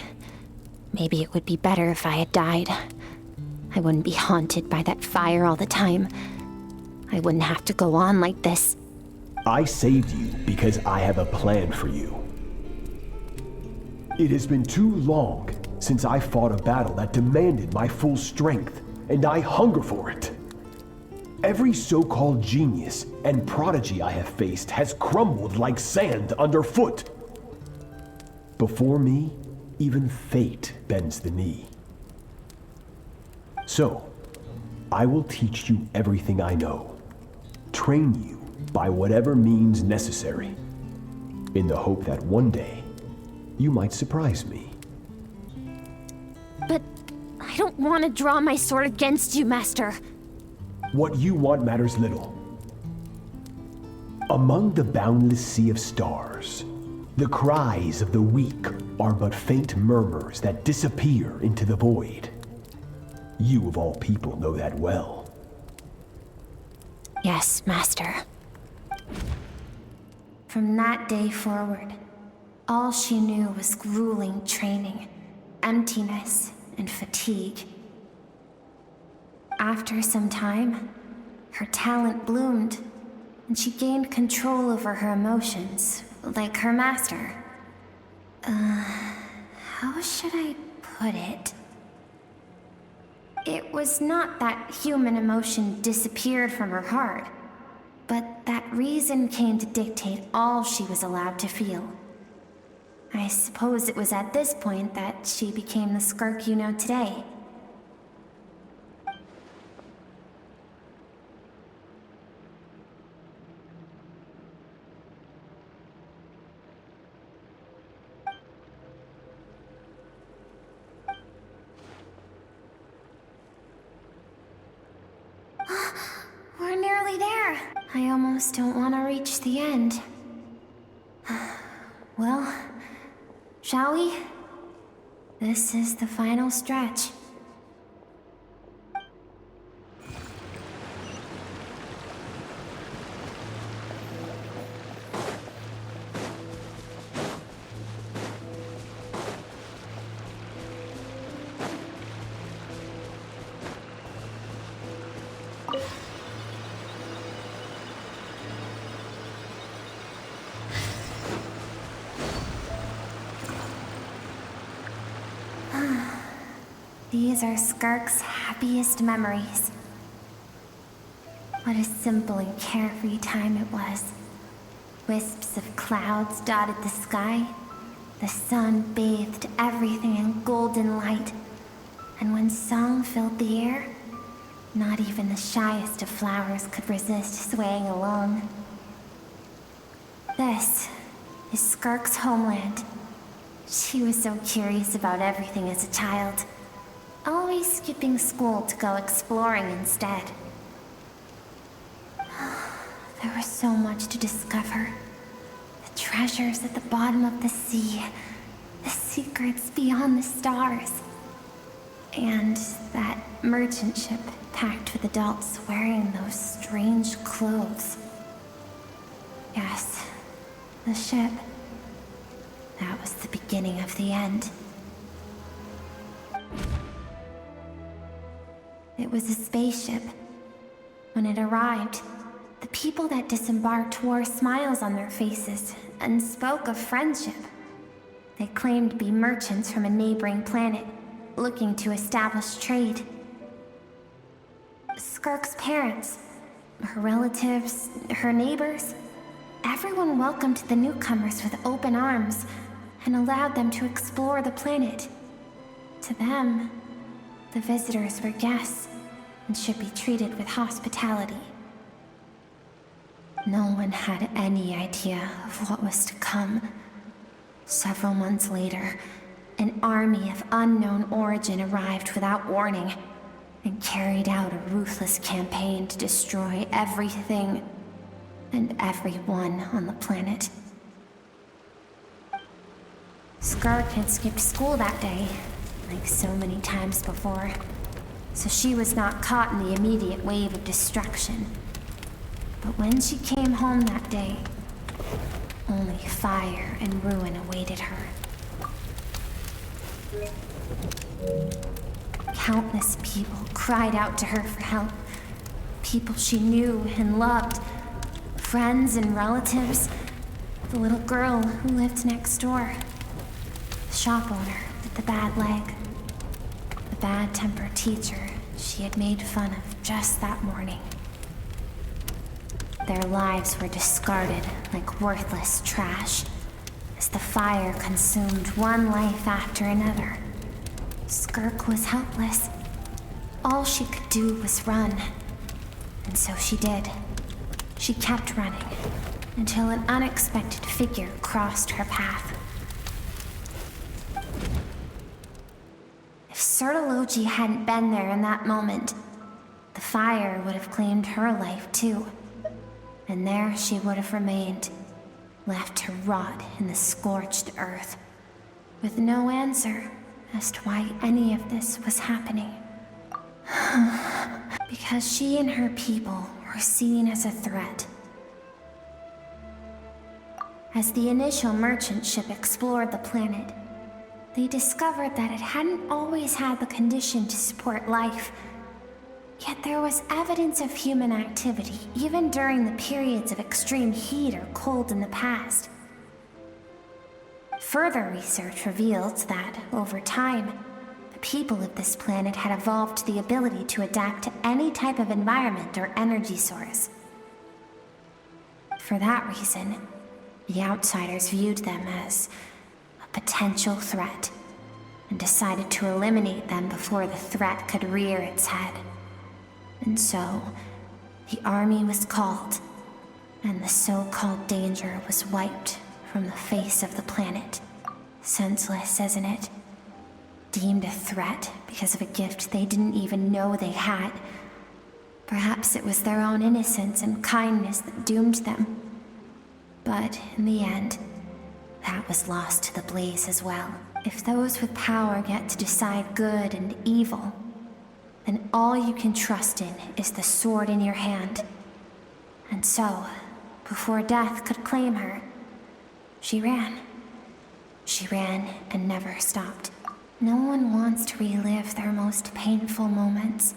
maybe it would be better if I had died. I wouldn't be haunted by that fire all the time. I wouldn't have to go on like this. I saved you because I have a plan for you. It has been too long since I fought a battle that demanded my full strength, and I hunger for it. Every so-called genius and prodigy I have faced has crumbled like sand underfoot. Before me, even fate bends the knee. So, I will teach you everything I know. Train you by whatever means necessary, in the hope that one day, you might surprise me. But I don't want to draw my sword against you, Master. What you want matters little. Among the boundless sea of stars, the cries of the weak are but faint murmurs that disappear into the void. You of all people know that well. Yes, Master. From that day forward, all she knew was grueling training, emptiness, and fatigue. After some time, her talent bloomed, and she gained control over her emotions, like her master. How should I put it? It was not that human emotion disappeared from her heart, but that reason came to dictate all she was allowed to feel. I suppose it was at this point that she became the Skirk you know today. We're nearly there. I almost don't want to reach the end. Well, shall we? This is the final stretch. These are Skirk's happiest memories. What a simple and carefree time it was. Wisps of clouds dotted the sky. The sun bathed everything in golden light. And when song filled the air, not even the shyest of flowers could resist swaying along. This is Skirk's homeland. She was so curious about everything as a child. Always skipping school to go exploring instead. There was so much to discover. The treasures at the bottom of the sea, the secrets beyond the stars, and that merchant ship packed with adults wearing those strange clothes. Yes, the ship. That was the beginning of the end. It was a spaceship. When it arrived, the people that disembarked wore smiles on their faces and spoke of friendship. They claimed to be merchants from a neighboring planet, looking to establish trade. Skirk's parents, her relatives, her neighbors, everyone welcomed the newcomers with open arms and allowed them to explore the planet. To them, the visitors were guests and should be treated with hospitality. No one had any idea of what was to come. Several months later, an army of unknown origin arrived without warning and carried out a ruthless campaign to destroy everything and everyone on the planet. Skirk had skipped school that day, like so many times before, so she was not caught in the immediate wave of destruction. But when she came home that day, only fire and ruin awaited her. Countless people cried out to her for help. People she knew and loved. Friends and relatives. The little girl who lived next door. The shop owner with the bad leg. The bad-tempered teacher she had made fun of just that morning. Their lives were discarded like worthless trash as the fire consumed one life after another. Skirk was helpless. All she could do was run. And so she did. She kept running until an unexpected figure crossed her path. If Sertology hadn't been there in that moment, the fire would have claimed her life too. And there she would have remained, left to rot in the scorched earth, with no answer as to why any of this was happening. Because she and her people were seen as a threat. As the initial merchant ship explored the planet, they discovered that it hadn't always had the condition to support life. Yet there was evidence of human activity, even during the periods of extreme heat or cold in the past. Further research revealed that, over time, the people of this planet had evolved the ability to adapt to any type of environment or energy source. For that reason, the outsiders viewed them as a potential threat, and decided to eliminate them before the threat could rear its head. And so, the army was called, and the so-called danger was wiped from the face of the planet. Senseless, isn't it? Deemed a threat because of a gift they didn't even know they had. Perhaps it was their own innocence and kindness that doomed them. But in the end, that was lost to the blaze as well. If those with power get to decide good and evil, then all you can trust in is the sword in your hand. And so, before death could claim her, she ran. She ran and never stopped. No one wants to relive their most painful moments.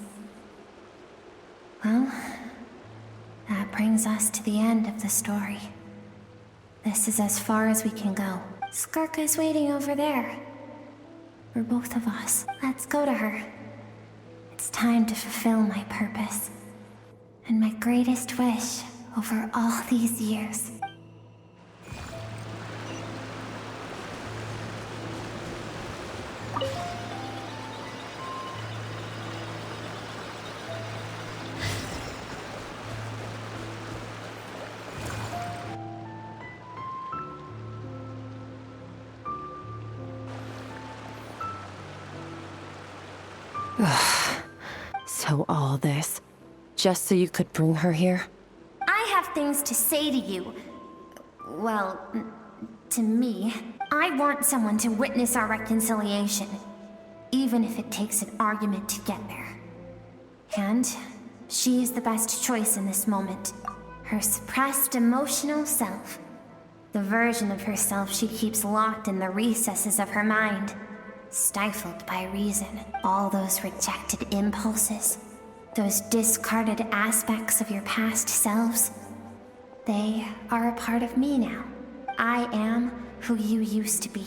Well, that brings us to the end of the story. This is as far as we can go. Skirk is waiting over there. For both of us. Let's go to her. It's time to fulfill my purpose. And my greatest wish over all these years. So all this, just so you could bring her here? I have things to say to you. Well, to me. I want someone to witness our reconciliation, even if it takes an argument to get there. And she is the best choice in this moment. Her suppressed emotional self. The version of herself she keeps locked in the recesses of her mind. Stifled by reason. All those rejected impulses. Those discarded aspects of your past selves. They are a part of me now. I am who you used to be.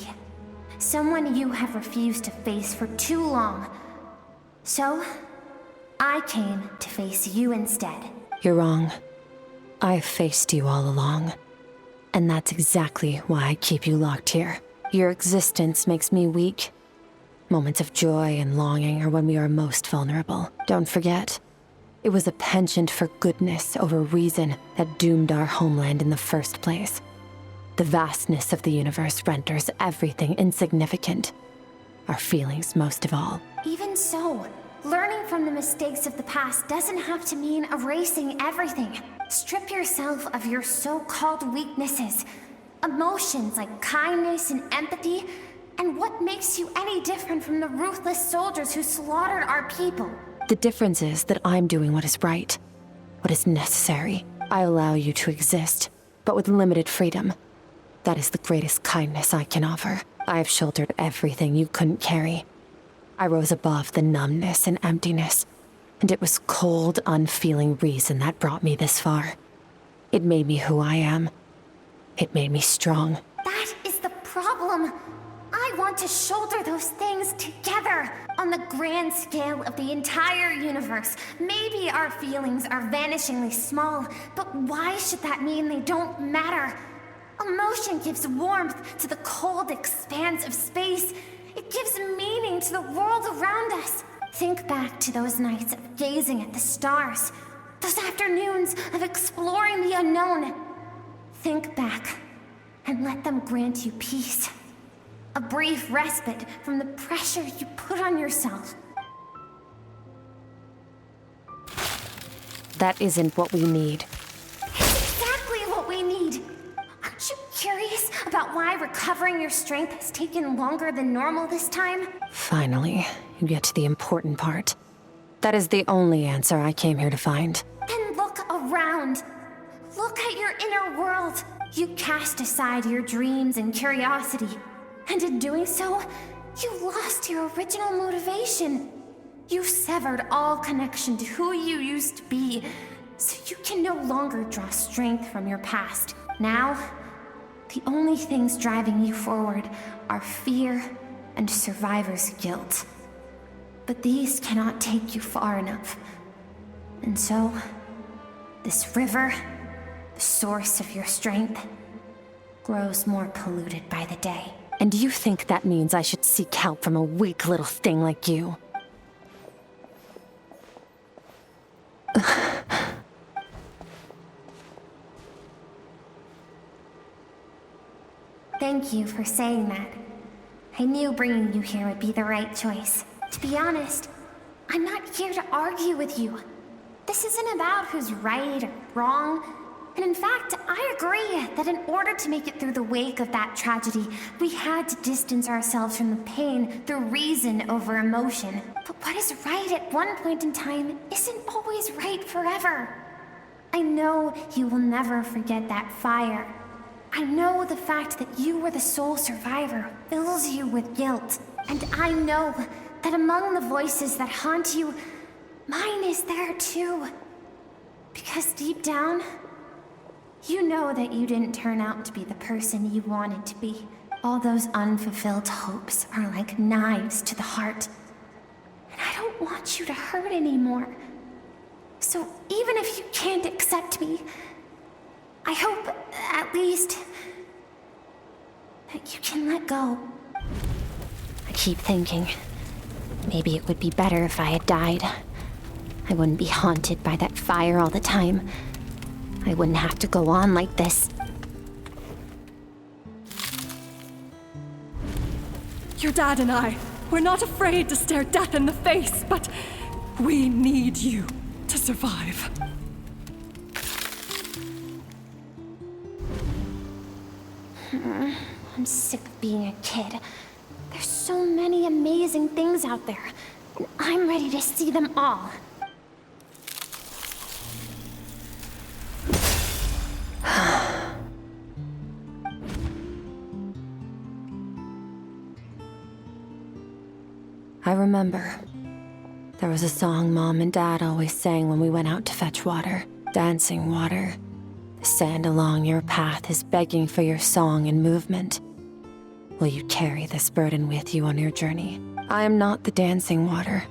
Someone you have refused to face for too long. So, I came to face you instead. You're wrong. I've faced you all along. And that's exactly why I keep you locked here. Your existence makes me weak. Moments of joy and longing are when we are most vulnerable. Don't forget, it was a penchant for goodness over reason that doomed our homeland in the first place. The vastness of the universe renders everything insignificant. Our feelings most of all. Even so, learning from the mistakes of the past doesn't have to mean erasing everything. Strip yourself of your so-called weaknesses. Emotions like kindness and empathy. And what makes you any different from the ruthless soldiers who slaughtered our people? The difference is that I'm doing what is right, what is necessary. I allow you to exist, but with limited freedom. That is the greatest kindness I can offer. I have shouldered everything you couldn't carry. I rose above the numbness and emptiness, and it was cold, unfeeling reason that brought me this far. It made me who I am. It made me strong. That is the problem. I want to shoulder those things together on the grand scale of the entire universe. Maybe our feelings are vanishingly small, but why should that mean they don't matter? Emotions ocean gives warmth to the cold expanse of space. It gives meaning to the world around us. Think back to those nights of gazing at the stars, those afternoons of exploring the unknown. Think back and let them grant you peace. A brief respite from the pressure you put on yourself. That isn't what we need. It's exactly what we need. Aren't you curious about why recovering your strength has taken longer than normal this time? Finally, you get to the important part. That is the only answer I came here to find. Then look around. Look at your inner world. You cast aside your dreams and curiosity. And in doing so, you lost your original motivation. You severed all connection to who you used to be, so you can no longer draw strength from your past. Now, the only things driving you forward are fear and survivor's guilt. But these cannot take you far enough. And so, this river, the source of your strength, grows more polluted by the day. And you think that means I should seek help from a weak little thing like you? Thank you for saying that. I knew bringing you here would be the right choice. To be honest, I'm not here to argue with you. This isn't about who's right or wrong. And in fact, I agree that in order to make it through the wake of that tragedy, we had to distance ourselves from the pain through reason over emotion. But what is right at one point in time isn't always right forever. I know you will never forget that fire. I know the fact that you were the sole survivor fills you with guilt. And I know that among the voices that haunt you, mine is there too. Because deep down, you know that you didn't turn out to be the person you wanted to be. All those unfulfilled hopes are like knives to the heart. And I don't want you to hurt anymore. So even if you can't accept me, I hope, at least, that you can let go. I keep thinking, maybe it would be better if I had died. I wouldn't be haunted by that fire all the time. I wouldn't have to go on like this. Your dad and I, we're not afraid to stare death in the face, but we need you to survive. I'm sick of being a kid. There's so many amazing things out there, and I'm ready to see them all. I remember. There was a song Mom and Dad always sang when we went out to fetch water. Dancing water. The sand along your path is begging for your song and movement. Will you carry this burden with you on your journey? I am not the dancing water,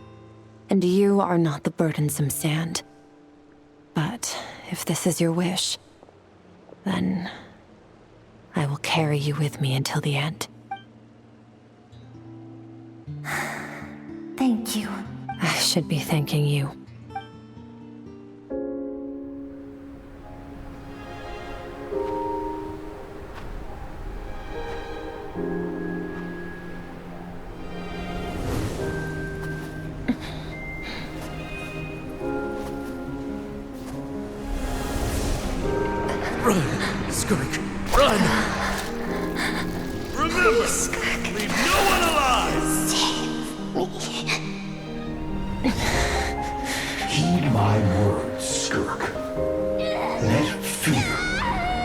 and you are not the burdensome sand. But if this is your wish, then I will carry you with me until the end. Thank you. I should be thanking you. Run, Skirk, run! Remember, leave no one alive! Heed my words, Skirk. Let fear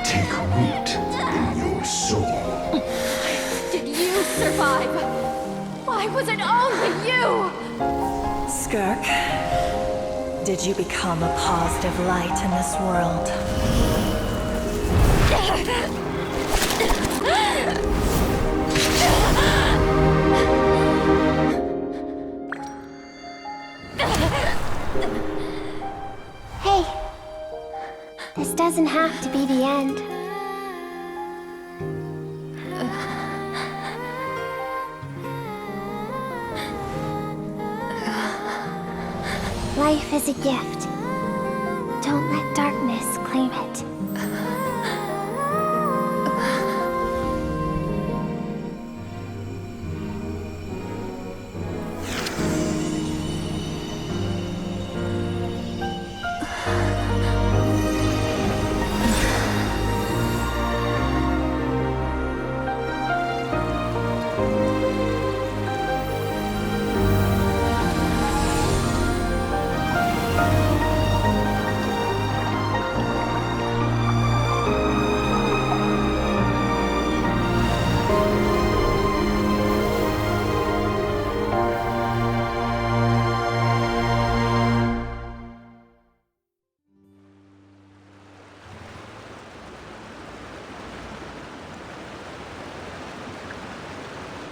take root in your soul. Did you survive? Why was it only you? Skirk, did you become a positive light in this world? Hey, this doesn't have to be the end. Life is a gift. Don't let darkness claim it.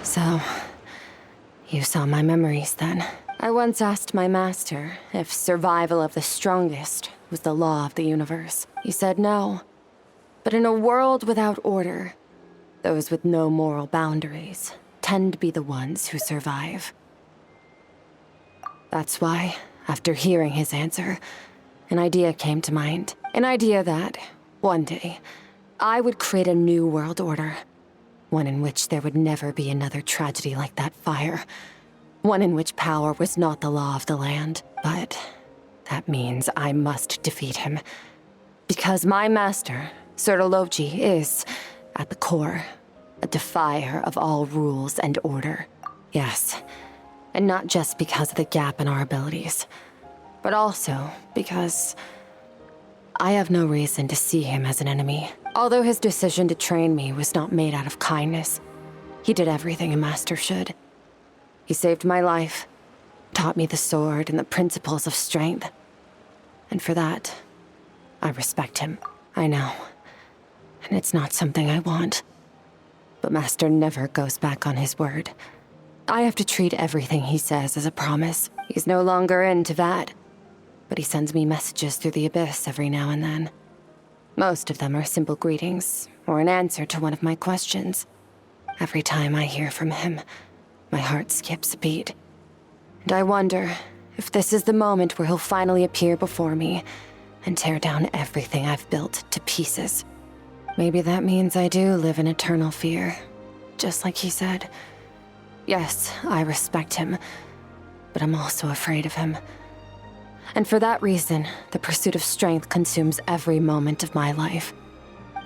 So, you saw my memories then. I once asked my master if survival of the strongest was the law of the universe. He said no. But in a world without order, those with no moral boundaries tend to be the ones who survive. That's why, after hearing his answer, an idea came to mind. An idea that, one day, I would create a new world order. One in which there would never be another tragedy like that fire. One in which power was not the law of the land. But that means I must defeat him. Because my master, Sertologi, is, at the core, a defier of all rules and order. Yes, and not just because of the gap in our abilities, but also because I have no reason to see him as an enemy. Although his decision to train me was not made out of kindness, he did everything a master should. He saved my life, taught me the sword and the principles of strength. And for that, I respect him. I know. And it's not something I want. But Master never goes back on his word. I have to treat everything he says as a promise. He's no longer into that. But he sends me messages through the abyss every now and then. Most of them are simple greetings, or an answer to one of my questions. Every time I hear from him, my heart skips a beat. And I wonder if this is the moment where he'll finally appear before me and tear down everything I've built to pieces. Maybe that means I do live in eternal fear, just like he said. Yes, I respect him, but I'm also afraid of him. And for that reason, the pursuit of strength consumes every moment of my life.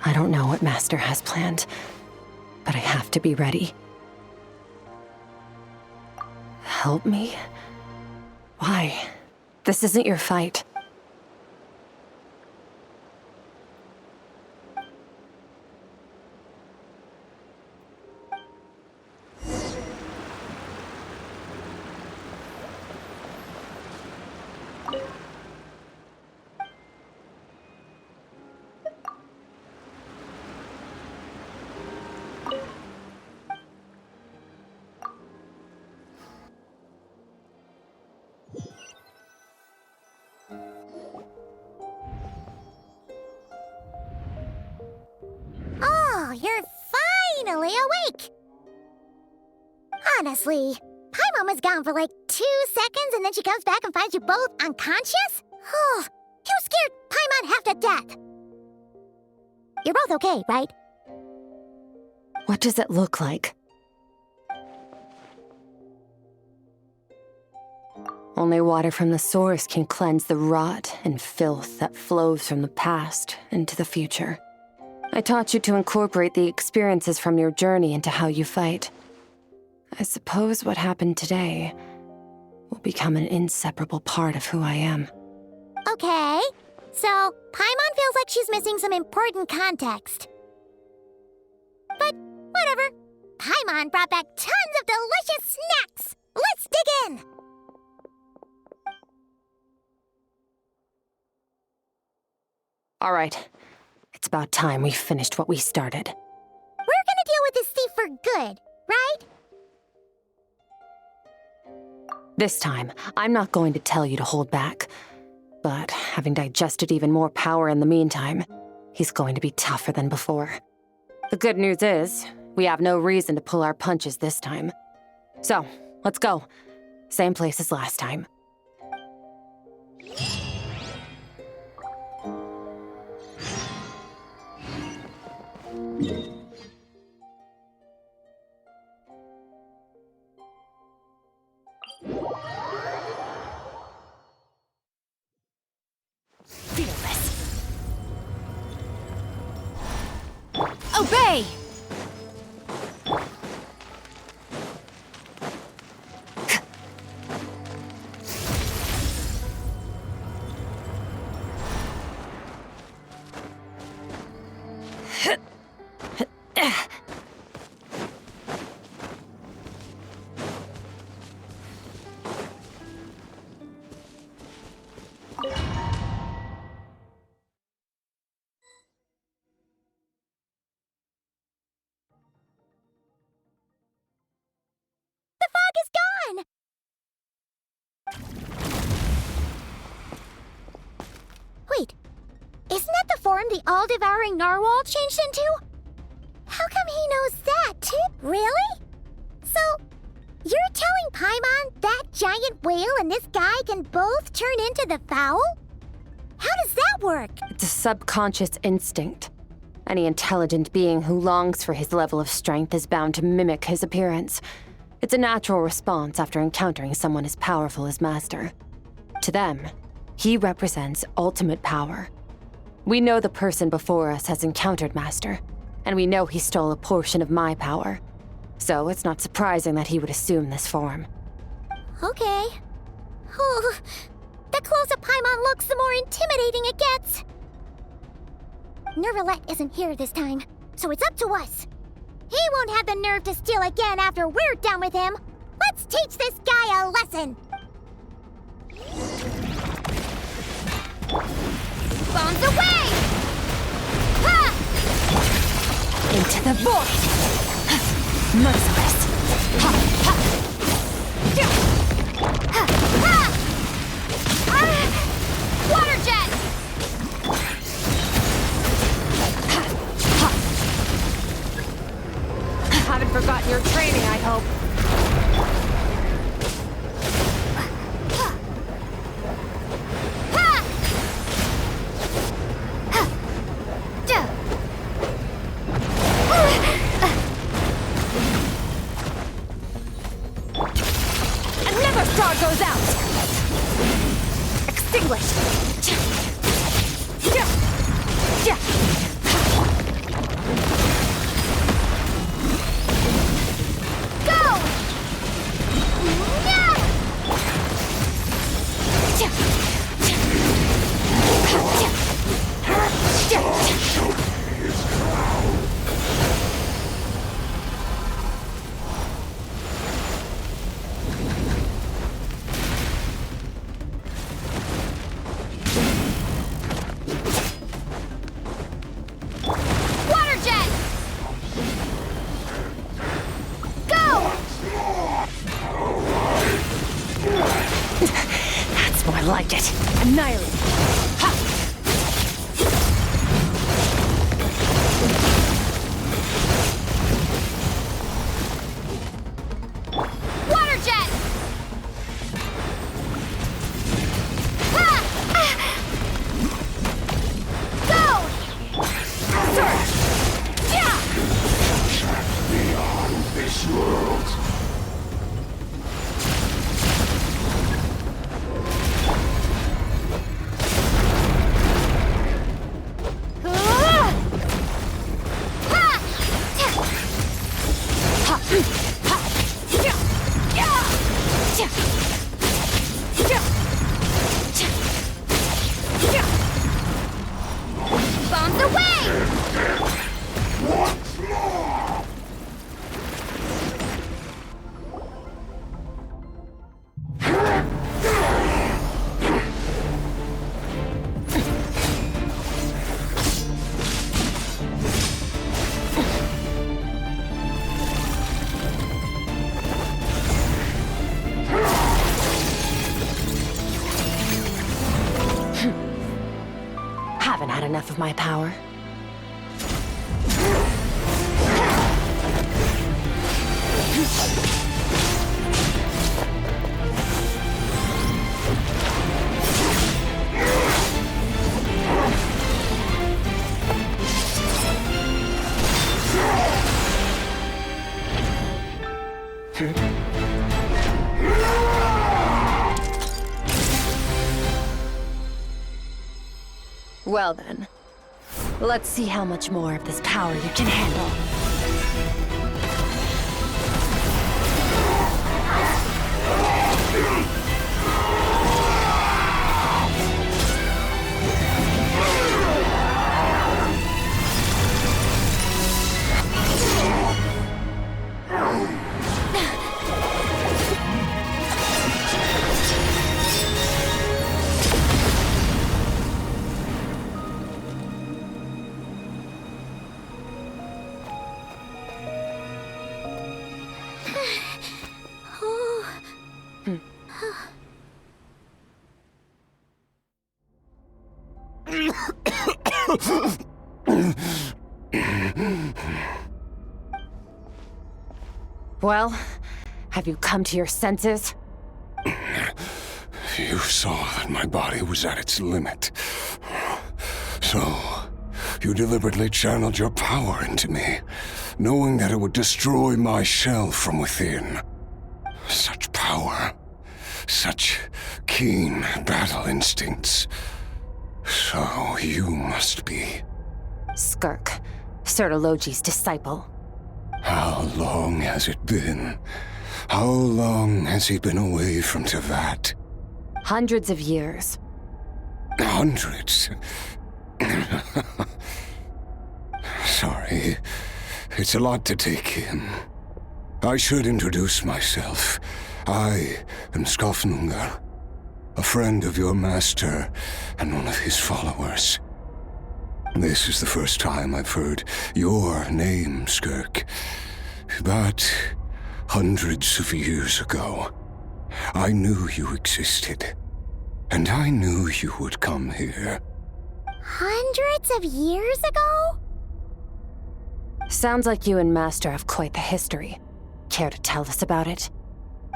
I don't know what Master has planned, but I have to be ready. Help me? Why? This isn't your fight. Oh, you're finally awake! Honestly, Paimon was gone for like 2 seconds and then she comes back and finds you both unconscious? Oh, you scared Paimon half to death! You're both okay, right? What does it look like? Only water from the source can cleanse the rot and filth that flows from the past into the future. I taught you to incorporate the experiences from your journey into how you fight. I suppose what happened today will become an inseparable part of who I am. Okay, so Paimon feels like she's missing some important context. But whatever. Paimon brought back tons of delicious snacks! Let's dig in! All right. It's about time we finished what we started. We're gonna deal with this thief for good, right? This time, I'm not going to tell you to hold back. But having digested even more power in the meantime, he's going to be tougher than before. The good news is, we have no reason to pull our punches this time. So, let's go. Same place as last time. form the all-devouring narwhal changed into? How come he knows that, too? Really? So, you're telling Paimon that giant whale and this guy can both turn into the fowl? How does that work? It's a subconscious instinct. Any intelligent being who longs for his level of strength is bound to mimic his appearance. It's a natural response after encountering someone as powerful as Master. To them, he represents ultimate power. We know the person before us has encountered Master, and we know he stole a portion of my power. So it's not surprising that he would assume this form. Okay. Oh, the closer Paimon looks, the more intimidating it gets. Nervalette isn't here this time, so it's up to us. He won't have the nerve to steal again after we're done with him. Let's teach this guy a lesson. Bombs away! Ha! Into the void! Merciless! Ha! Ha! Ha! Ha! Water jet! Haven't forgotten your training, I hope. Another star goes out! Extinguished! I like it. Annihilate. Ha! Water jet! Ha! Go! Surge! Yeah! Beyond this world. Bombs away! Once more! Haven't had enough of my power. Well then, let's see how much more of this power you can handle. Well, have you come to your senses? You saw that my body was at its limit. So, you deliberately channeled your power into me, knowing that it would destroy my shell from within. Such power. Such keen battle instincts. So you must be... Skirk, Sertologi's disciple. How long has it been? How long has he been away from Tevat? Hundreds of years. Hundreds? Sorry, it's a lot to take in. I should introduce myself. I am Skofnungar, a friend of your master and one of his followers. This is the first time I've heard your name, Skirk. But hundreds of years ago, I knew you existed. And I knew you would come here. Hundreds of years ago? Sounds like you and Master have quite the history. Care to tell us about it?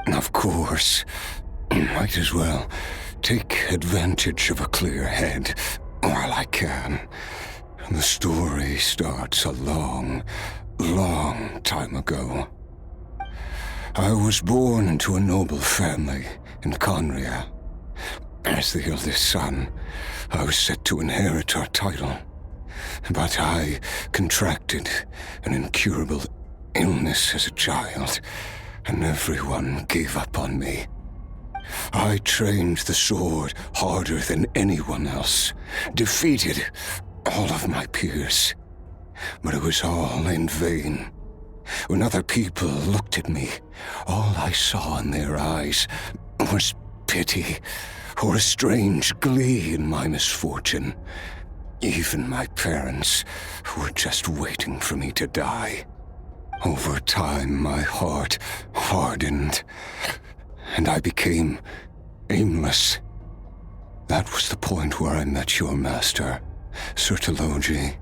Of course. Might as well take advantage of a clear head while I can. The story starts a long, long time ago. I was born into a noble family in Conria. As the eldest son, I was set to inherit our title. But I contracted an incurable illness as a child, and everyone gave up on me. I trained the sword harder than anyone else, defeated all of my peers. But it was all in vain. When other people looked at me, all I saw in their eyes was pity or a strange glee in my misfortune. Even my parents were just waiting for me to die. Over time, my heart hardened, and I became aimless. That was the point where I met your master, Sertologi.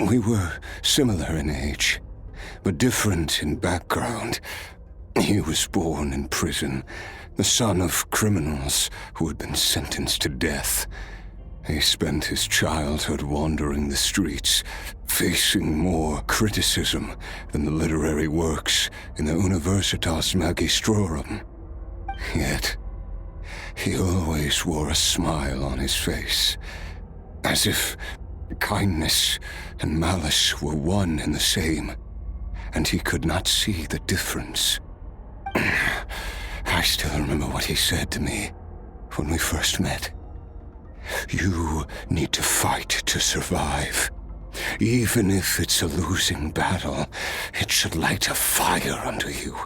We were similar in age, but different in background. He was born in prison, the son of criminals who had been sentenced to death. He spent his childhood wandering the streets, facing more criticism than the literary works in the Universitas Magistrorum. Yet, he always wore a smile on his face, as if kindness and malice were one and the same, and he could not see the difference. I still remember what he said to me when we first met. You need to fight to survive. Even if it's a losing battle, it should light a fire under you.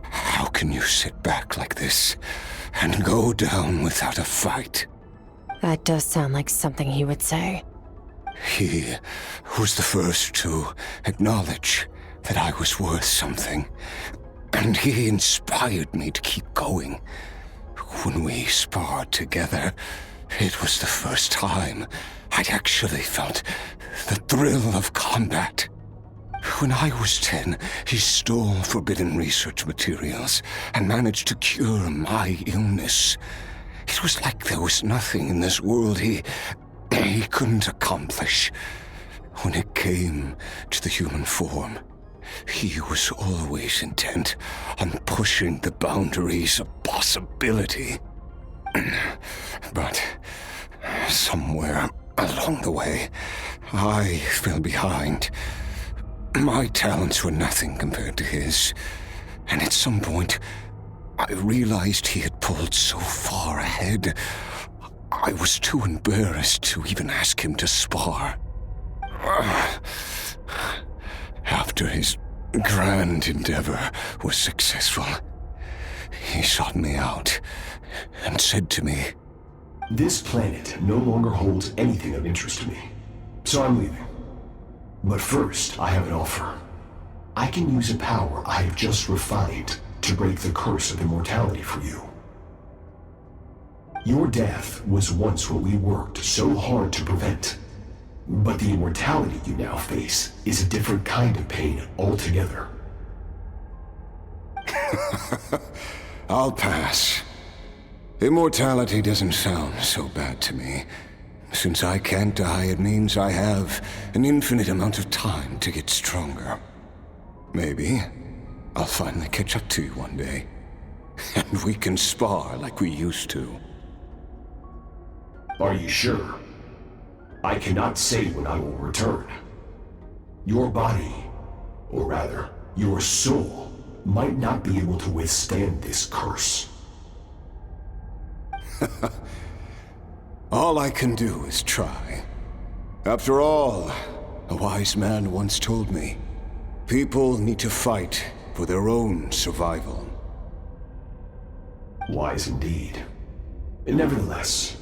How can you sit back like this and go down without a fight? That does sound like something he would say. He was the first to acknowledge that I was worth something, and he inspired me to keep going. When we sparred together, it was the first time I'd actually felt the thrill of combat. When I was 10, he stole forbidden research materials and managed to cure my illness. It was like there was nothing in this world he couldn't accomplish. When it came to the human form, he was always intent on pushing the boundaries of possibility. But somewhere along the way, I fell behind. My talents were nothing compared to his, and at some point, I realized he had pulled so far ahead, I was too embarrassed to even ask him to spar. After his grand endeavor was successful, he sought me out and said to me, "This planet no longer holds anything of interest to me, so I'm leaving. But first, I have an offer. I can use a power I have just refined to break the curse of immortality for you." Your death was once what we worked so hard to prevent. But the immortality you now face is a different kind of pain altogether. I'll pass. Immortality doesn't sound so bad to me. Since I can't die, it means I have an infinite amount of time to get stronger. Maybe I'll finally catch up to you one day, and we can spar like we used to. Are you sure? I cannot say when I will return. Your body, or rather, your soul, might not be able to withstand this curse. All I can do is try. After all, a wise man once told me, people need to fight for their own survival. Wise indeed. Nevertheless,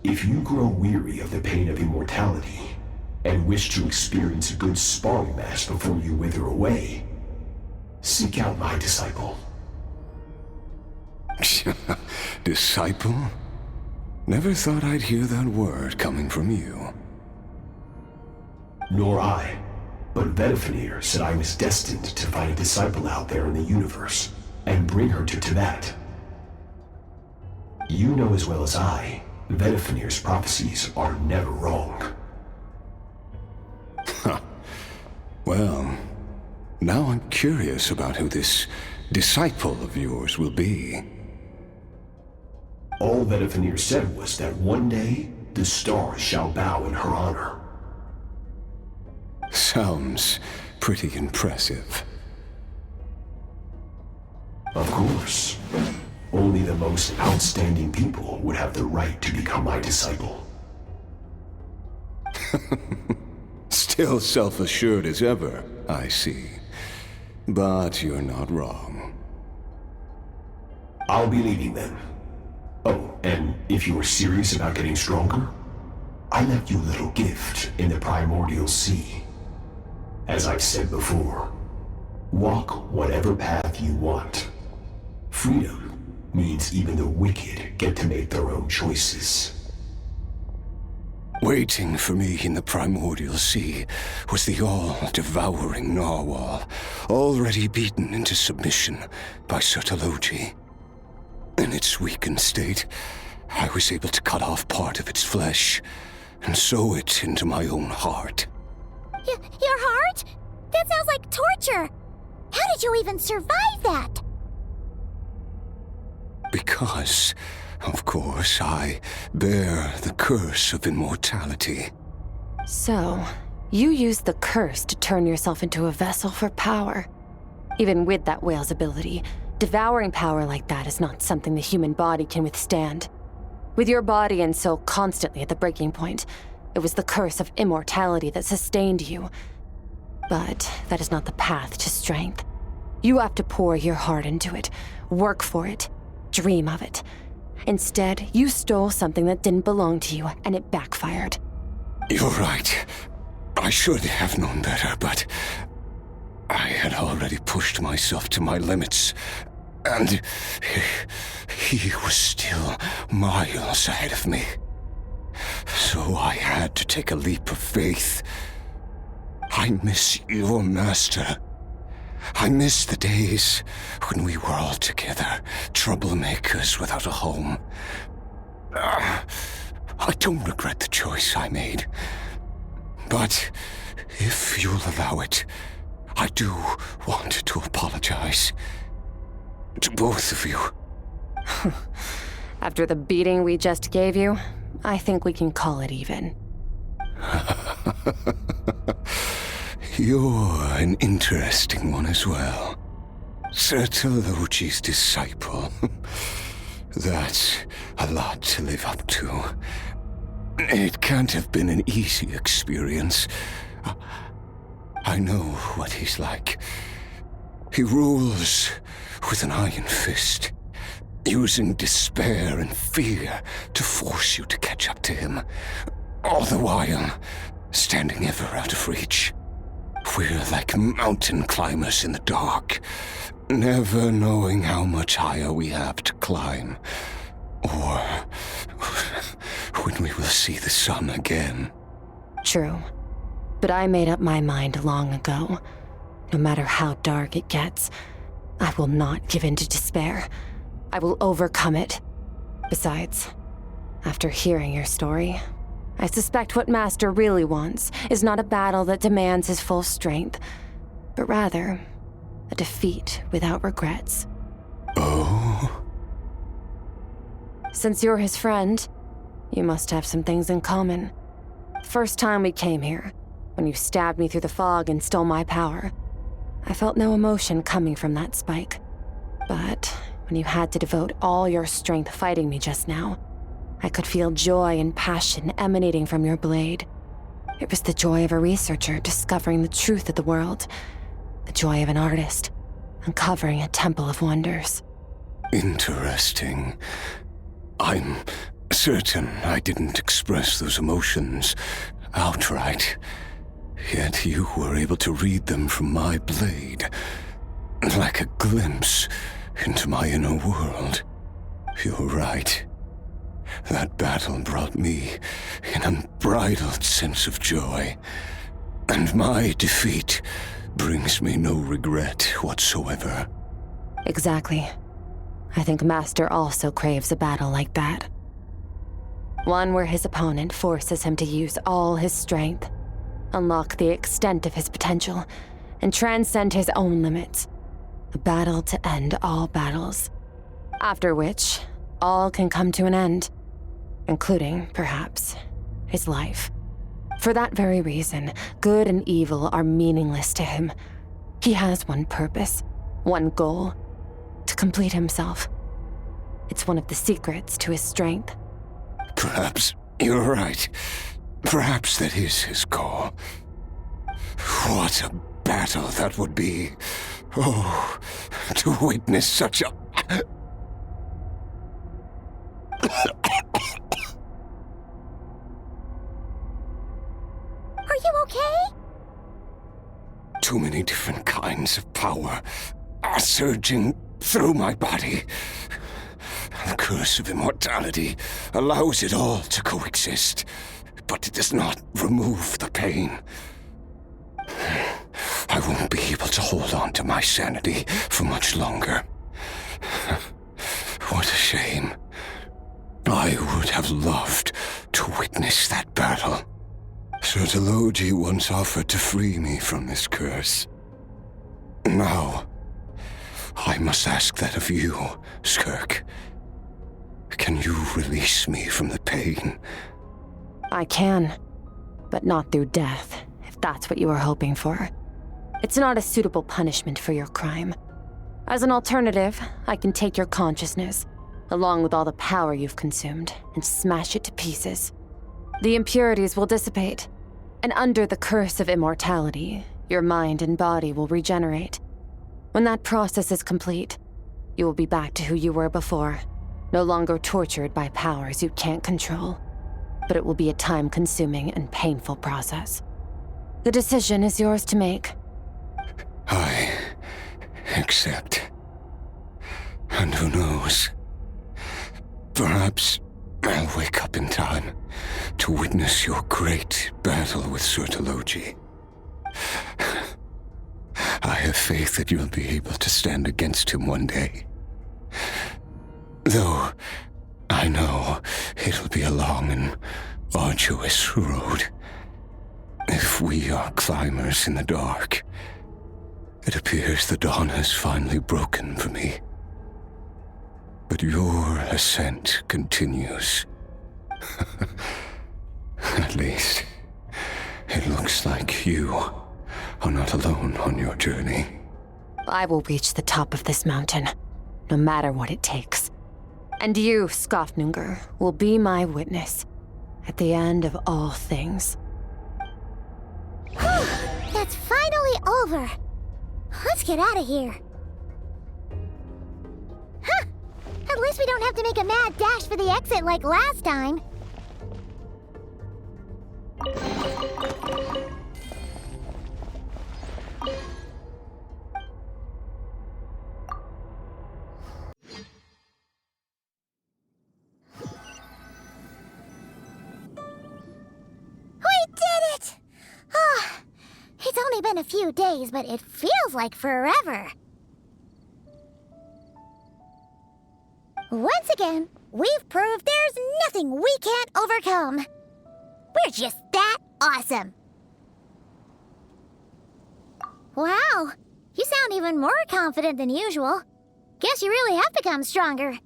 if you grow weary of the pain of immortality, and wish to experience a good sparring match before you wither away, seek out my disciple. Disciple? Never thought I'd hear that word coming from you. Nor I. But Vedifenir said I was destined to find a disciple out there in the universe, and bring her to Tibet. You know as well as I, Vedifenir's prophecies are never wrong. Well, now I'm curious about who this disciple of yours will be. All Vedifenir said was that one day, the stars shall bow in her honor. Sounds pretty impressive. Of course. Only the most outstanding people would have the right to become my disciple. Still self-assured as ever, I see. But you're not wrong. I'll be leaving then. Oh, and if you are serious about getting stronger, I left you a little gift in the primordial sea. As I've said before, walk whatever path you want. Freedom means even the wicked get to make their own choices. Waiting for me in the primordial sea was the all-devouring narwhal, already beaten into submission by Sertologi. In its weakened state, I was able to cut off part of its flesh and sew it into my own heart. Your heart? That sounds like torture! How did you even survive that? Because, of course, I bear the curse of immortality. So, you used the curse to turn yourself into a vessel for power. Even with that whale's ability, devouring power like that is not something the human body can withstand. With your body and soul constantly at the breaking point, it was the curse of immortality that sustained you. But that is not the path to strength. You have to pour your heart into it, work for it, dream of it. Instead, you stole something that didn't belong to you, and it backfired. You're right. I should have known better, but I had already pushed myself to my limits, and he was still miles ahead of me. So I had to take a leap of faith. I miss your master. I miss the days when we were all together, troublemakers without a home. I don't regret the choice I made. But if you'll allow it, I do want to apologize. To both of you. After the beating we just gave you, I think we can call it even. You're an interesting one as well. Sertologi's disciple. That's a lot to live up to. It can't have been an easy experience. I know what he's like. He rules with an iron fist, using despair and fear to force you to catch up to him, all the while standing ever out of reach. We're like mountain climbers in the dark, never knowing how much higher we have to climb, or when we will see the sun again. True. But I made up my mind long ago. No matter how dark it gets, I will not give in to despair. I will overcome it. Besides, after hearing your story, I suspect what Master really wants is not a battle that demands his full strength, but rather a defeat without regrets. Oh? Since you're his friend, you must have some things in common. First time we came here, when you stabbed me through the fog and stole my power, I felt no emotion coming from that spike. But when you had to devote all your strength fighting me just now, I could feel joy and passion emanating from your blade. It was the joy of a researcher discovering the truth of the world, the joy of an artist uncovering a temple of wonders. Interesting. I'm certain I didn't express those emotions outright, yet you were able to read them from my blade, like a glimpse into my inner world. You're right. That battle brought me an unbridled sense of joy, and my defeat brings me no regret whatsoever. Exactly. I think Master also craves a battle like that. One where his opponent forces him to use all his strength, unlock the extent of his potential, and transcend his own limits. A battle to end all battles. After which, all can come to an end, including, perhaps, his life. For that very reason, good and evil are meaningless to him. He has one purpose, one goal: to complete himself. It's one of the secrets to his strength. Perhaps you're right. Perhaps that is his goal. What a battle that would be. Oh, to witness such a... Are you okay? Too many different kinds of power are surging through my body. The curse of immortality allows it all to coexist, but it does not remove the pain. I won't be able to hold on to my sanity for much longer. What a shame. I would have loved to witness that battle. Sertologi once offered to free me from this curse. Now, I must ask that of you, Skirk. Can you release me from the pain? I can, but not through death, if that's what you were hoping for. It's not a suitable punishment for your crime. As an alternative, I can take your consciousness, along with all the power you've consumed, and smash it to pieces. The impurities will dissipate, and under the curse of immortality, your mind and body will regenerate. When that process is complete, you will be back to who you were before, no longer tortured by powers you can't control. But it will be a time-consuming and painful process. The decision is yours to make. I accept. And who knows? Perhaps I'll wake up in time to witness your great battle with Sertologi. I have faith that you'll be able to stand against him one day. Though I know it'll be a long and arduous road. If we are climbers in the dark, it appears the dawn has finally broken for me. But your ascent continues. At least, it looks like you are not alone on your journey. I will reach the top of this mountain, no matter what it takes. And you, Skofnunger, will be my witness at the end of all things. That's finally over. Let's get out of here. Huh! At least we don't have to make a mad dash for the exit like last time. been a few days, but it feels like forever. Once again, we've proved there's nothing we can't overcome. We're just that awesome. Wow, you sound even more confident than usual. Guess you really have become stronger.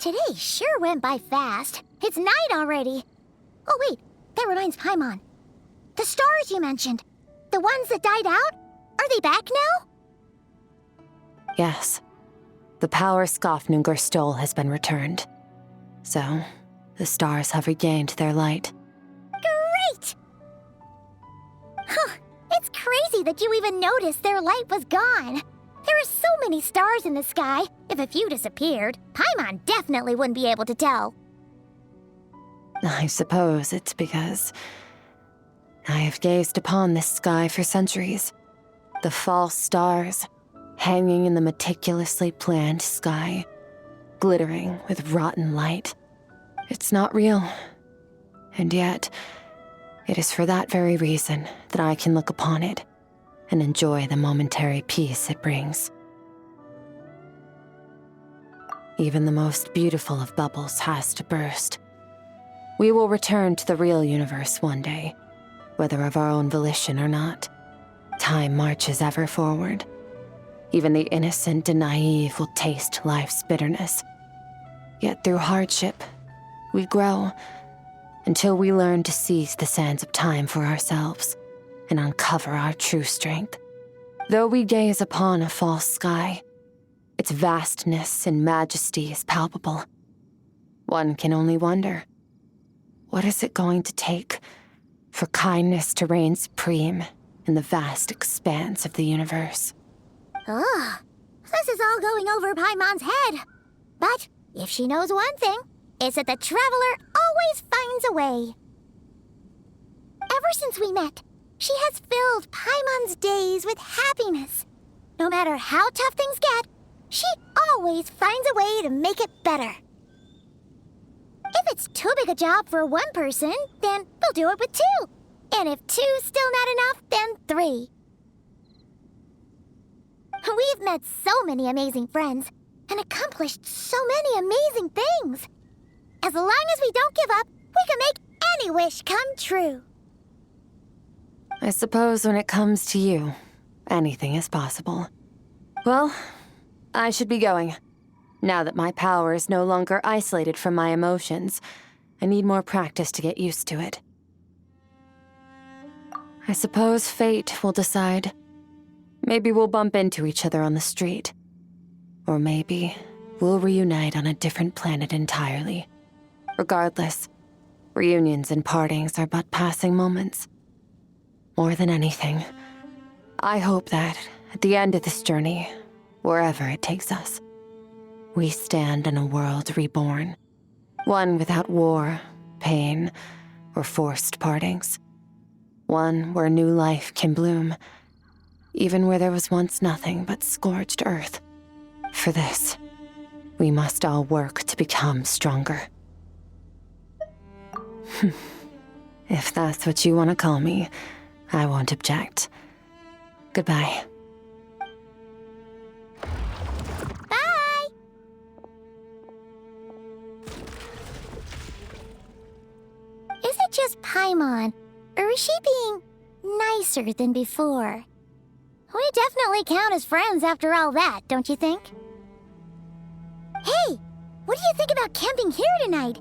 Today sure went by fast. It's night already. Oh wait, that reminds Paimon. The stars you mentioned, the ones that died out, are they back now? Yes. The power Skafnungur stole has been returned. So, the stars have regained their light. Great! Huh, it's crazy that you even noticed their light was gone. There are so many stars in the sky. If a few disappeared, Paimon definitely wouldn't be able to tell. I suppose it's because I have gazed upon this sky for centuries. The false stars, hanging in the meticulously planned sky, glittering with rotten light. It's not real. And yet, it is for that very reason that I can look upon it and enjoy the momentary peace it brings. Even the most beautiful of bubbles has to burst. We will return to the real universe one day, whether of our own volition or not. Time marches ever forward. Even the innocent and naive will taste life's bitterness. Yet through hardship, we grow until we learn to seize the sands of time for ourselves and uncover our true strength. Though we gaze upon a false sky, its vastness and majesty is palpable. One can only wonder, what is it going to take for kindness to reign supreme in the vast expanse of the universe? Ugh, this is all going over Paimon's head. But if she knows one thing, it's that the traveler always finds a way. Ever since we met, she has filled Paimon's days with happiness. No matter how tough things get, she always finds a way to make it better. If it's too big a job for one person, then we'll do it with two. And if two's still not enough, then 3. We've met so many amazing friends and accomplished so many amazing things. As long as we don't give up, we can make any wish come true. I suppose when it comes to you, anything is possible. Well, I should be going. Now that my power is no longer isolated from my emotions, I need more practice to get used to it. I suppose fate will decide. Maybe we'll bump into each other on the street. Or maybe we'll reunite on a different planet entirely. Regardless, reunions and partings are but passing moments. More than anything, I hope that at the end of this journey, wherever it takes us, we stand in a world reborn. One without war, pain, or forced partings. One where new life can bloom, even where there was once nothing but scorched earth. For this, we must all work to become stronger. If that's what you want to call me, I won't object. Goodbye. Bye! Is it just Paimon, or is she being nicer than before? We definitely count as friends after all that, don't you think? Hey, what do you think about camping here tonight?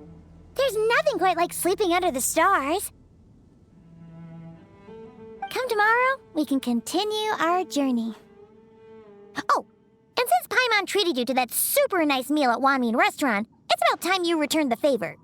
There's nothing quite like sleeping under the stars. Come tomorrow, we can continue our journey. Oh, and since Paimon treated you to that super nice meal at Wanmin Restaurant, it's about time you returned the favor.